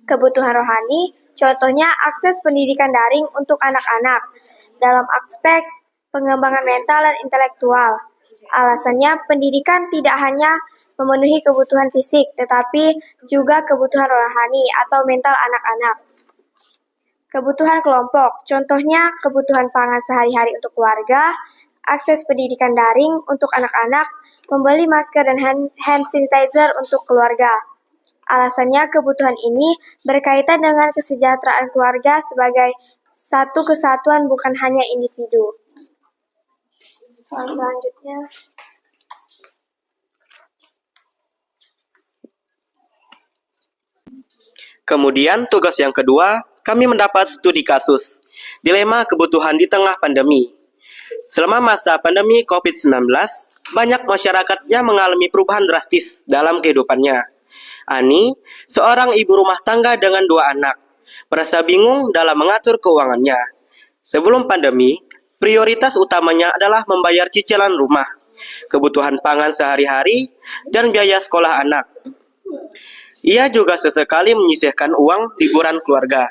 Kebutuhan rohani, contohnya akses pendidikan daring untuk anak-anak dalam aspek pengembangan mental dan intelektual. Alasannya, pendidikan tidak hanya memenuhi kebutuhan fisik, tetapi juga kebutuhan rohani atau mental anak-anak. Kebutuhan kelompok, contohnya kebutuhan pangan sehari-hari untuk keluarga, akses pendidikan daring untuk anak-anak, membeli masker dan hand sanitizer untuk keluarga. Alasannya, kebutuhan ini berkaitan dengan kesejahteraan keluarga sebagai satu kesatuan, bukan hanya individu. Selanjutnya, Kemudian tugas yang kedua, kami mendapat studi kasus, dilema kebutuhan di tengah pandemi. Selama masa pandemi COVID-19, banyak masyarakat yang mengalami perubahan drastis dalam kehidupannya. Ani, seorang ibu rumah tangga dengan 2 anak, merasa bingung dalam mengatur keuangannya. Sebelum pandemi, prioritas utamanya adalah membayar cicilan rumah, kebutuhan pangan sehari-hari, dan biaya sekolah anak. Ia juga sesekali menyisihkan uang liburan keluarga.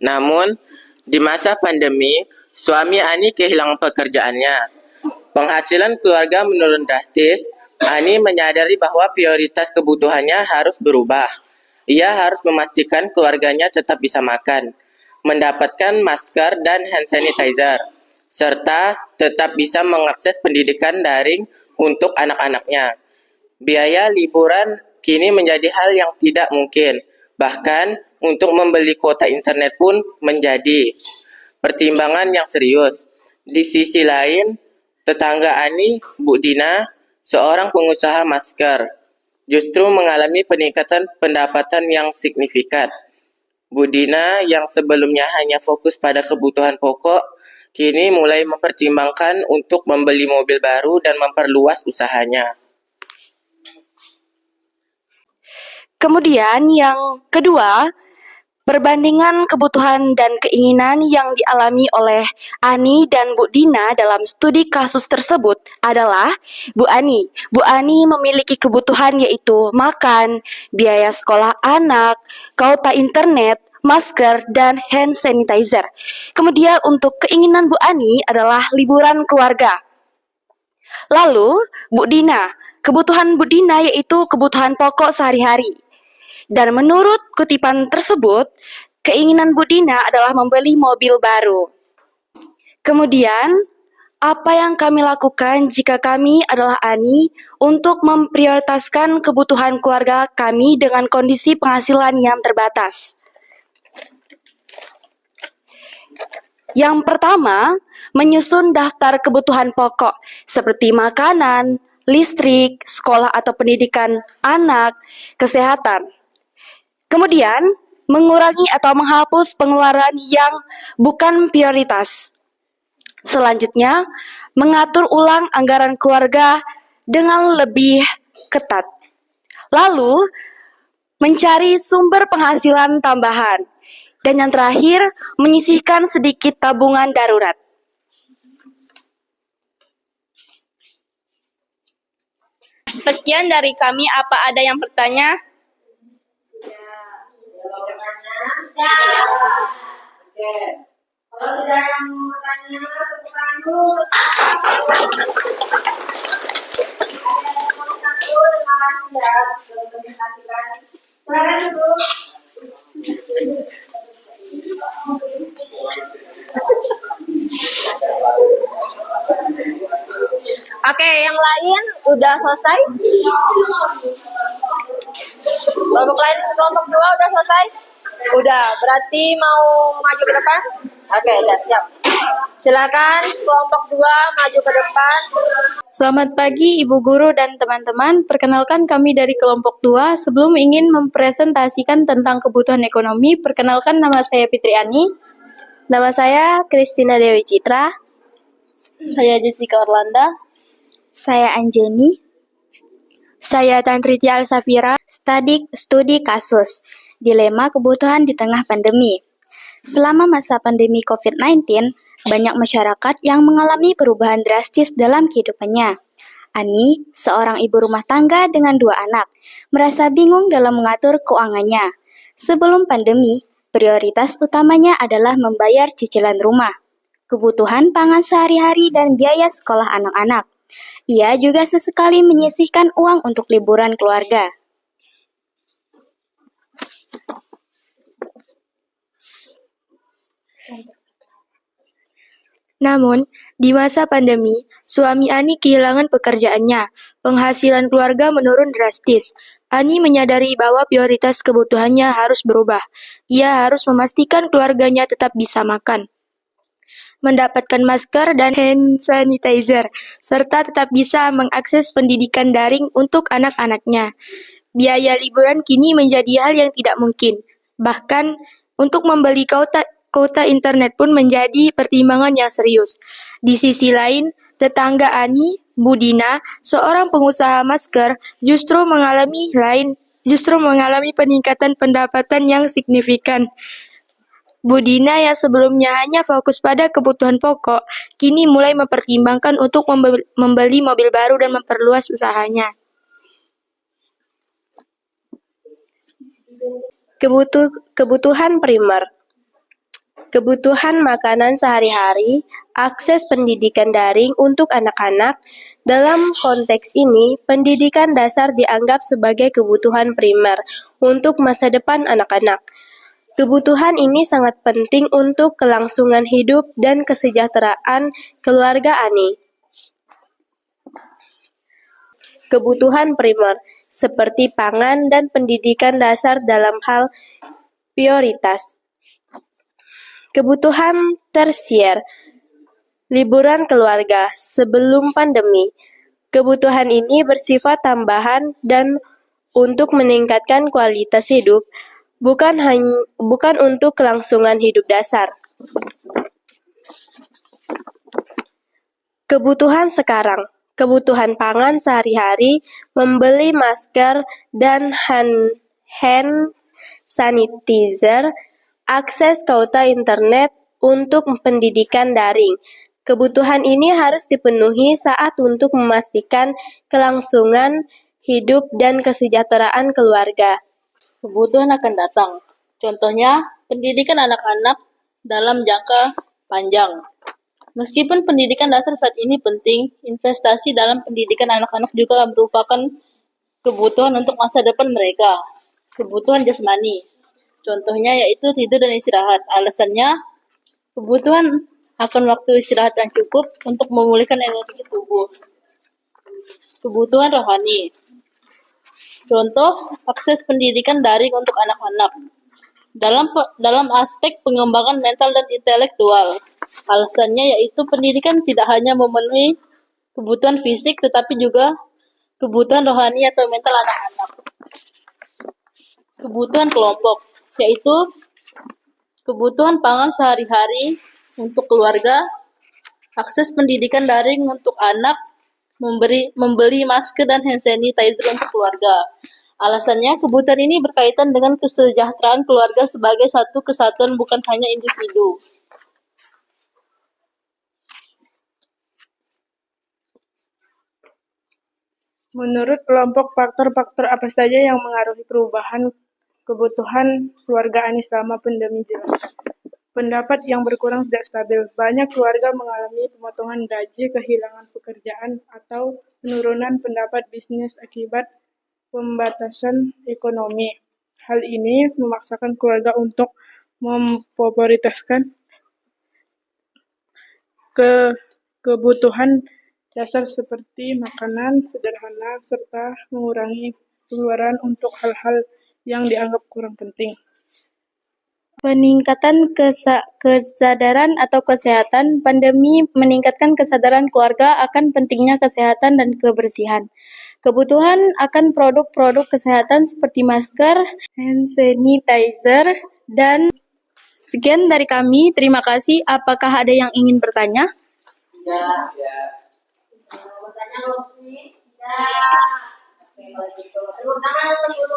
Namun, di masa pandemi, suami Ani kehilangan pekerjaannya. Penghasilan keluarga menurun drastis. Ani menyadari bahwa prioritas kebutuhannya harus berubah. Ia harus memastikan keluarganya tetap bisa makan, mendapatkan masker dan hand sanitizer, serta tetap bisa mengakses pendidikan daring untuk anak-anaknya. Biaya liburan kini menjadi hal yang tidak mungkin. Bahkan, untuk membeli kuota internet pun menjadi pertimbangan yang serius. Di sisi lain, tetangga Ani, Bu Dina, seorang pengusaha masker, justru mengalami peningkatan pendapatan yang signifikan. Bu Dina yang sebelumnya hanya fokus pada kebutuhan pokok, kini mulai mempertimbangkan untuk membeli mobil baru dan memperluas usahanya. Kemudian yang kedua, perbandingan kebutuhan dan keinginan yang dialami oleh Ani dan Bu Dina dalam studi kasus tersebut adalah Bu Ani. Bu Ani memiliki kebutuhan yaitu makan, biaya sekolah anak, kuota internet, masker, dan hand sanitizer. Kemudian untuk keinginan Bu Ani adalah liburan keluarga. Lalu Bu Dina, kebutuhan Bu Dina yaitu kebutuhan pokok sehari-hari. Dan menurut kutipan tersebut, keinginan Bu Dina adalah membeli mobil baru. Kemudian, apa yang kami lakukan jika kami adalah Ani untuk memprioritaskan kebutuhan keluarga kami dengan kondisi penghasilan yang terbatas? Yang pertama, menyusun daftar kebutuhan pokok seperti makanan, listrik, sekolah atau pendidikan anak, kesehatan. Kemudian, mengurangi atau menghapus pengeluaran yang bukan prioritas. Selanjutnya, mengatur ulang anggaran keluarga dengan lebih ketat. Lalu, mencari sumber penghasilan tambahan. Dan yang terakhir, menyisihkan sedikit tabungan darurat. Sekian dari kami, apa ada yang bertanya? Oke. Kalau tidak ada yang mau bertanya, tepuk tangan dulu. kasih ya sudah mempresentasikan. Silakan duduk. Oke, yang lain udah selesai? Kelompok lain, kelompok 2 udah selesai? Udah, berarti mau maju ke depan? Oke, udah siap. Silakan kelompok 2 maju ke depan. Selamat pagi Ibu Guru dan teman-teman. Perkenalkan kami dari kelompok 2. Sebelum ingin mempresentasikan tentang kebutuhan ekonomi, perkenalkan nama saya Fitri Ani. Nama saya Kristina Dewi Citra. Saya Jessica Orlanda. Saya Anjeni. Saya Tantriti Al-Safira, studi kasus, dilema kebutuhan di tengah pandemi. Selama masa pandemi COVID-19, banyak masyarakat yang mengalami perubahan drastis dalam kehidupannya. Ani, seorang ibu rumah tangga dengan 2 anak, merasa bingung dalam mengatur keuangannya. Sebelum pandemi, prioritas utamanya adalah membayar cicilan rumah, kebutuhan pangan sehari-hari dan biaya sekolah anak-anak. Ia juga sesekali menyisihkan uang untuk liburan keluarga. Namun, di masa pandemi, suami Ani kehilangan pekerjaannya. Penghasilan keluarga menurun drastis. Ani menyadari bahwa prioritas kebutuhannya harus berubah. Ia harus memastikan keluarganya tetap bisa makan, mendapatkan masker dan hand sanitizer, serta tetap bisa mengakses pendidikan daring untuk anak-anaknya. Biaya liburan kini menjadi hal yang tidak mungkin. Bahkan, untuk membeli kuota internet pun menjadi pertimbangan yang serius. Di sisi lain, tetangga Ani, Bu Dina, seorang pengusaha masker, justru mengalami peningkatan pendapatan yang signifikan. Bu Dina yang sebelumnya hanya fokus pada kebutuhan pokok, kini mulai mempertimbangkan untuk membeli mobil baru dan memperluas usahanya. Kebutuhan primer. Kebutuhan makanan sehari-hari, akses pendidikan daring untuk anak-anak. Dalam konteks ini, pendidikan dasar dianggap sebagai kebutuhan primer untuk masa depan anak-anak. Kebutuhan ini sangat penting untuk kelangsungan hidup dan kesejahteraan keluarga Ani. Kebutuhan primer, seperti pangan dan pendidikan dasar dalam hal prioritas. Kebutuhan tersier, liburan keluarga sebelum pandemi. Kebutuhan ini bersifat tambahan dan untuk meningkatkan kualitas hidup, bukan untuk kelangsungan hidup dasar. Kebutuhan sekarang, kebutuhan pangan sehari-hari, membeli masker dan hand sanitizer, akses kuota internet untuk pendidikan daring. Kebutuhan ini harus dipenuhi saat untuk memastikan kelangsungan hidup dan kesejahteraan keluarga. Kebutuhan akan datang. Contohnya, pendidikan anak-anak dalam jangka panjang. Meskipun pendidikan dasar saat ini penting, investasi dalam pendidikan anak-anak juga merupakan kebutuhan untuk masa depan mereka. Kebutuhan jasmani. Contohnya yaitu tidur dan istirahat. Alasannya, kebutuhan akan waktu istirahat yang cukup untuk memulihkan energi tubuh. Kebutuhan rohani. Contoh, akses pendidikan daring untuk anak-anak. Dalam aspek pengembangan mental dan intelektual. Alasannya yaitu pendidikan tidak hanya memenuhi kebutuhan fisik, tetapi juga kebutuhan rohani atau mental anak-anak. Kebutuhan kelompok, yaitu kebutuhan pangan sehari-hari untuk keluarga, akses pendidikan daring untuk anak, membeli masker dan hand sanitizer untuk keluarga. Alasannya, kebutuhan ini berkaitan dengan kesejahteraan keluarga sebagai satu kesatuan, bukan hanya individu. Menurut kelompok, faktor-faktor apa saja yang mengaruhi perubahan kebutuhan keluarga Ani selama pandemi jelaskan. Pendapat yang berkurang tidak stabil. Banyak keluarga mengalami pemotongan gaji, kehilangan pekerjaan, atau penurunan pendapat bisnis akibat pembatasan ekonomi. Hal ini memaksakan keluarga untuk memprioritaskan kebutuhan dasar seperti makanan sederhana serta mengurangi pengeluaran untuk hal-hal yang dianggap kurang penting. Peningkatan kesadaran atau kesehatan. Pandemi meningkatkan kesadaran keluarga akan pentingnya kesehatan dan kebersihan. Kebutuhan akan produk-produk kesehatan seperti masker, hand sanitizer, dan sekian dari kami. Terima kasih. Apakah ada yang ingin bertanya? Ya. Bertanya Lutfi? Ya. Oke, kalau gitu. Tepuk tangan dulu.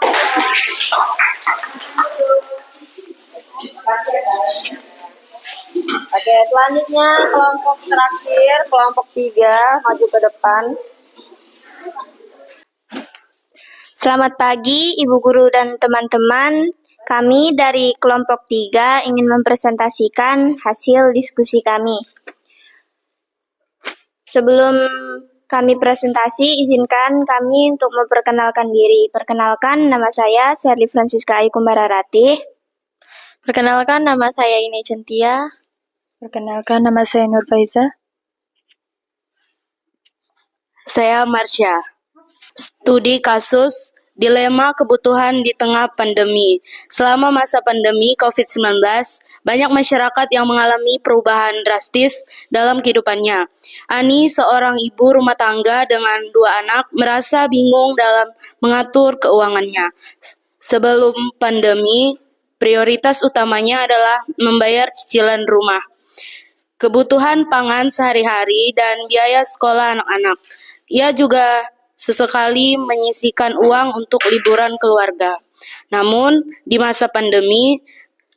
Oke, selanjutnya kelompok terakhir, kelompok 3, maju ke depan. Selamat pagi, Ibu Guru dan teman-teman. Kami dari kelompok 3 ingin mempresentasikan hasil diskusi kami. Sebelum kami presentasi, izinkan kami untuk memperkenalkan diri. Perkenalkan, nama saya Sherly Francisca Aikumbara Ratih. Perkenalkan, nama saya Ine Centia. Perkenalkan, nama saya Nur Faiza. Saya Marsha. Studi kasus dilema kebutuhan di tengah pandemi. Selama masa pandemi COVID-19, banyak masyarakat yang mengalami perubahan drastis dalam kehidupannya. Ani, seorang ibu rumah tangga dengan 2 anak, merasa bingung dalam mengatur keuangannya. Sebelum pandemi, prioritas utamanya adalah membayar cicilan rumah, kebutuhan pangan sehari-hari, dan biaya sekolah anak-anak. Ia juga sesekali menyisihkan uang untuk liburan keluarga. Namun, di masa pandemi,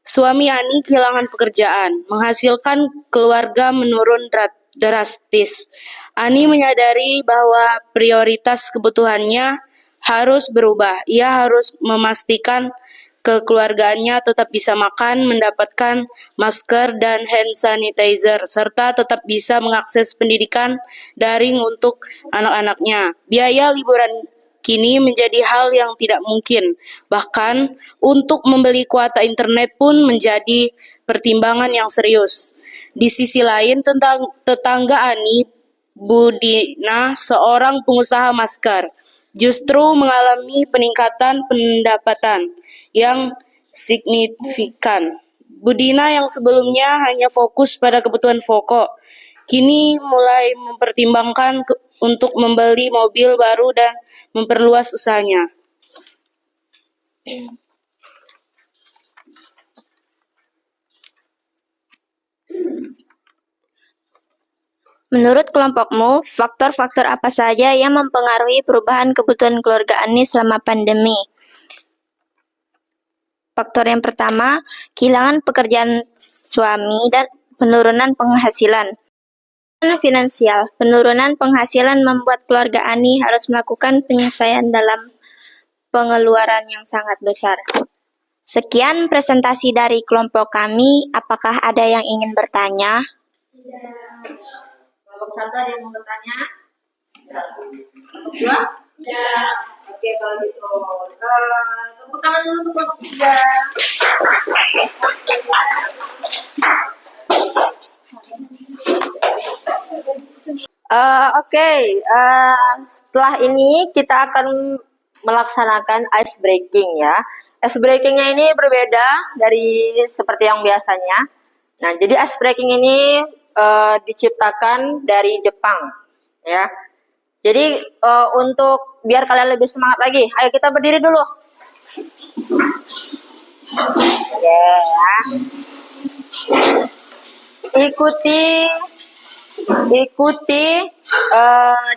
suami Ani kehilangan pekerjaan, menghasilkan keluarga menurun drastis. Ani menyadari bahwa prioritas kebutuhannya harus berubah. Ia harus memastikan kekeluargaannya tetap bisa makan, mendapatkan masker dan hand sanitizer, serta tetap bisa mengakses pendidikan daring untuk anak-anaknya. Biaya liburan kini menjadi hal yang tidak mungkin. Bahkan, untuk membeli kuota internet pun menjadi pertimbangan yang serius. Di sisi lain, tetangga Ani, Bu Dina, seorang pengusaha masker, justru mengalami peningkatan pendapatan yang signifikan. Budina yang sebelumnya hanya fokus pada kebutuhan pokok, kini mulai mempertimbangkan untuk membeli mobil baru dan memperluas usahanya. Menurut kelompokmu, faktor-faktor apa saja yang mempengaruhi perubahan kebutuhan keluarga Ani selama pandemi? Faktor yang pertama, kehilangan pekerjaan suami dan penurunan penghasilan. Finansial, penurunan penghasilan membuat keluarga Ani harus melakukan penyesuaian dalam pengeluaran yang sangat besar. Sekian presentasi dari kelompok kami. Apakah ada yang ingin bertanya? Kelompok 1 ada yang mau bertanya? Kelompok 2? Ya. Oke, kalau gitu. Tepuk tangan dulu untuk kelompok 3. Setelah ini kita akan melaksanakan ice breaking ya. Ice breakingnya ini berbeda dari seperti yang biasanya. Nah, jadi ice breaking ini diciptakan dari Jepang ya. Jadi untuk biar kalian lebih semangat lagi, ayo kita berdiri dulu. Oke ya. Ikuti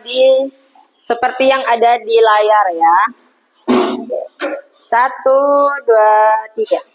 di seperti yang ada di layar ya. 1, 2, 3.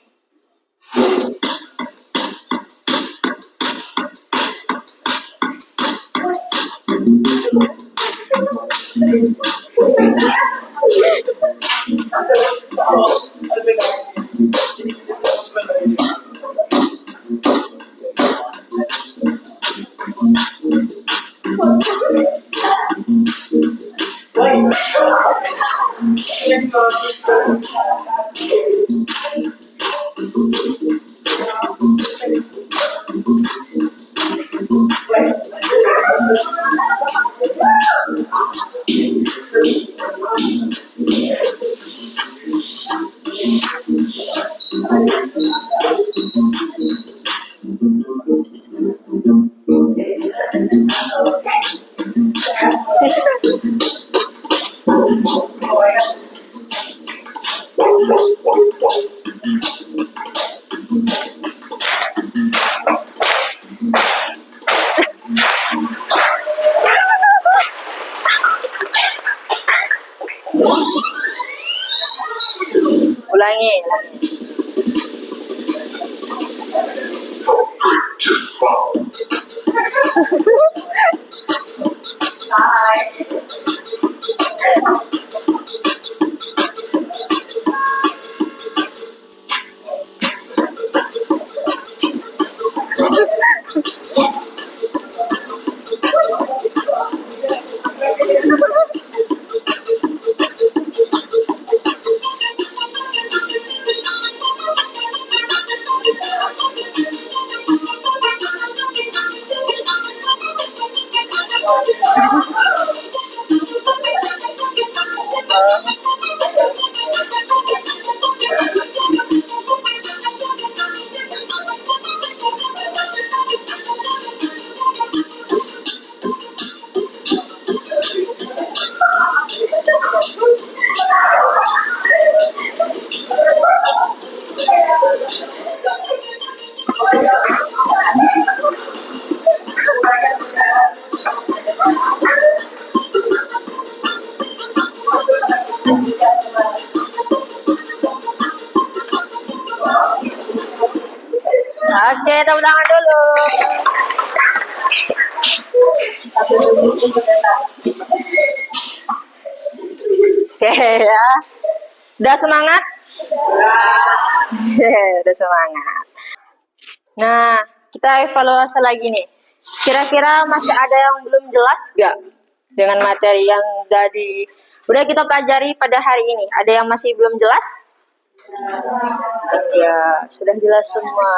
Ulangi. Oke, tepuk tangan dulu. Oke ya. Udah semangat? Udah semangat. Nah, kita evaluasi lagi nih. Kira-kira masih ada yang belum jelas gak dengan materi yang udah kita pelajari pada hari ini? Ada yang masih belum jelas? Ya, sudah jelas semua.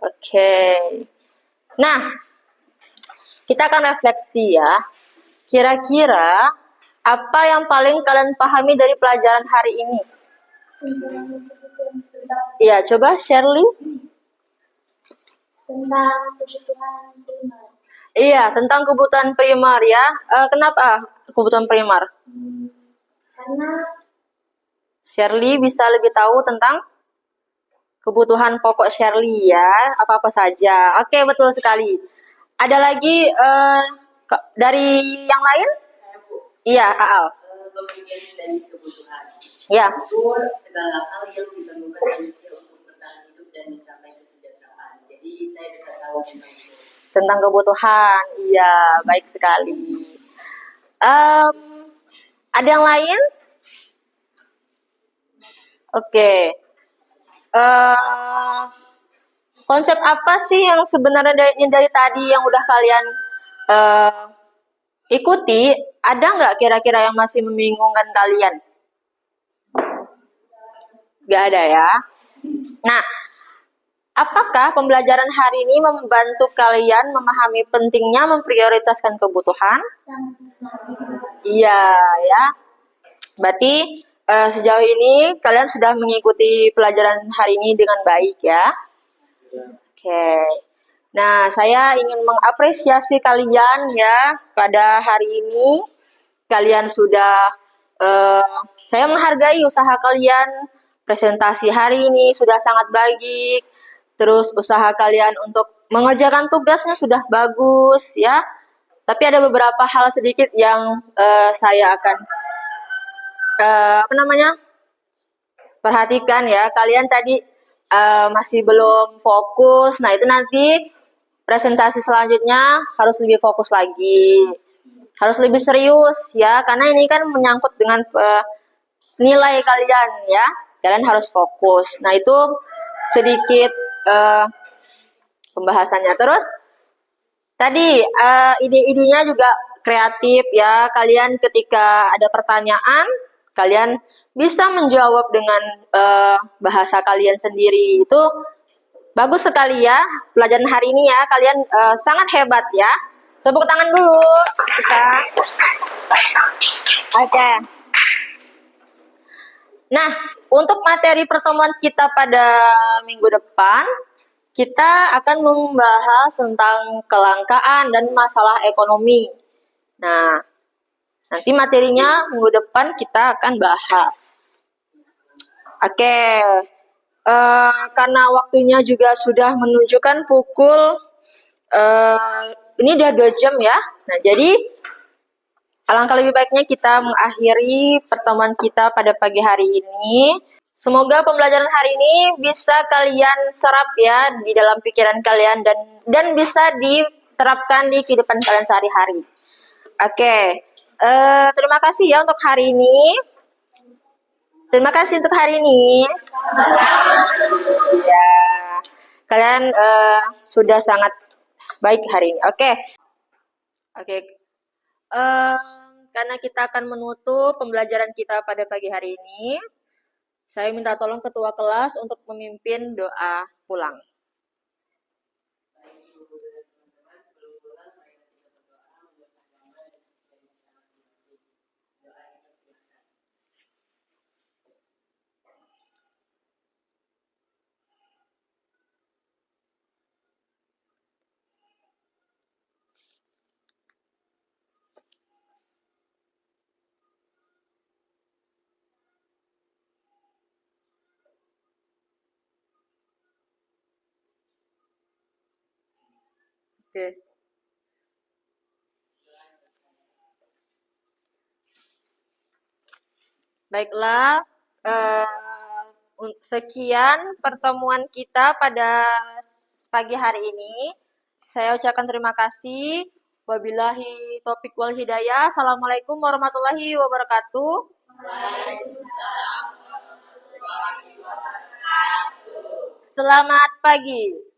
Oke. Nah, kita akan refleksi ya. Kira-kira apa yang paling kalian pahami dari pelajaran hari ini? Ya, coba Shirley. Tentang kebutuhan primer. Iya, tentang kebutuhan primer ya. Kenapa kebutuhan primer? Karena Shirley bisa lebih tahu tentang kebutuhan pokok Shirley ya. Apa-apa saja. Oke, betul sekali. Ada lagi dari yang lain? Iya, Aal. Pembagian dari kebutuhan. Ya. Itu segala hal yang diperlukan manusia untuk bertahan hidup dan mencapai kesejahteraan. Jadi saya bisa tahu tentang itu. Tentang kebutuhan, iya, baik sekali. Ada yang lain? Oke. Konsep apa sih yang sebenarnya dari tadi yang udah kalian ikuti? Ada nggak kira-kira yang masih membingungkan kalian? Nggak ada ya. Nah, apakah pembelajaran hari ini membantu kalian memahami pentingnya memprioritaskan kebutuhan? Iya, ya. Berarti sejauh ini kalian sudah mengikuti pelajaran hari ini dengan baik ya. Oke. Nah, saya ingin mengapresiasi kalian ya pada hari ini. Kalian sudah, saya menghargai usaha kalian. Presentasi hari ini sudah sangat baik. Terus usaha kalian untuk mengerjakan tugasnya sudah bagus ya. Tapi ada beberapa hal sedikit yang saya akan perhatikan ya. Kalian tadi masih belum fokus. Nah, itu nanti presentasi selanjutnya harus lebih fokus lagi. Harus lebih serius ya, karena ini kan menyangkut dengan nilai kalian ya. Kalian harus fokus. Nah, itu sedikit pembahasannya. Terus tadi ide-idenya juga kreatif ya. Kalian ketika ada pertanyaan, kalian bisa menjawab dengan bahasa kalian sendiri. Itu bagus sekali ya pelajaran hari ini ya. Kalian sangat hebat ya. Tepuk tangan dulu kita. Oke. Nah, untuk materi pertemuan kita pada minggu depan, kita akan membahas tentang kelangkaan dan masalah ekonomi. Nah, nanti materinya minggu depan kita akan bahas. Oke, karena waktunya juga sudah menunjukkan pukul, ini udah 2 jam ya. Nah, jadi alangkah lebih baiknya kita mengakhiri pertemuan kita pada pagi hari ini. Semoga pembelajaran hari ini bisa kalian serap ya di dalam pikiran kalian dan bisa diterapkan di kehidupan kalian sehari-hari. Oke, terima kasih ya untuk hari ini. Terima kasih untuk hari ini. Ya, kalian sudah sangat baik hari ini. Oke. Karena kita akan menutup pembelajaran kita pada pagi hari ini, saya minta tolong ketua kelas untuk memimpin doa pulang. Oke. Baiklah, sekian pertemuan kita pada pagi hari ini. Saya ucapkan terima kasih. Wabillahi taufiq wal hidayah. Assalamualaikum warahmatullahi wabarakatuh. Selamat pagi.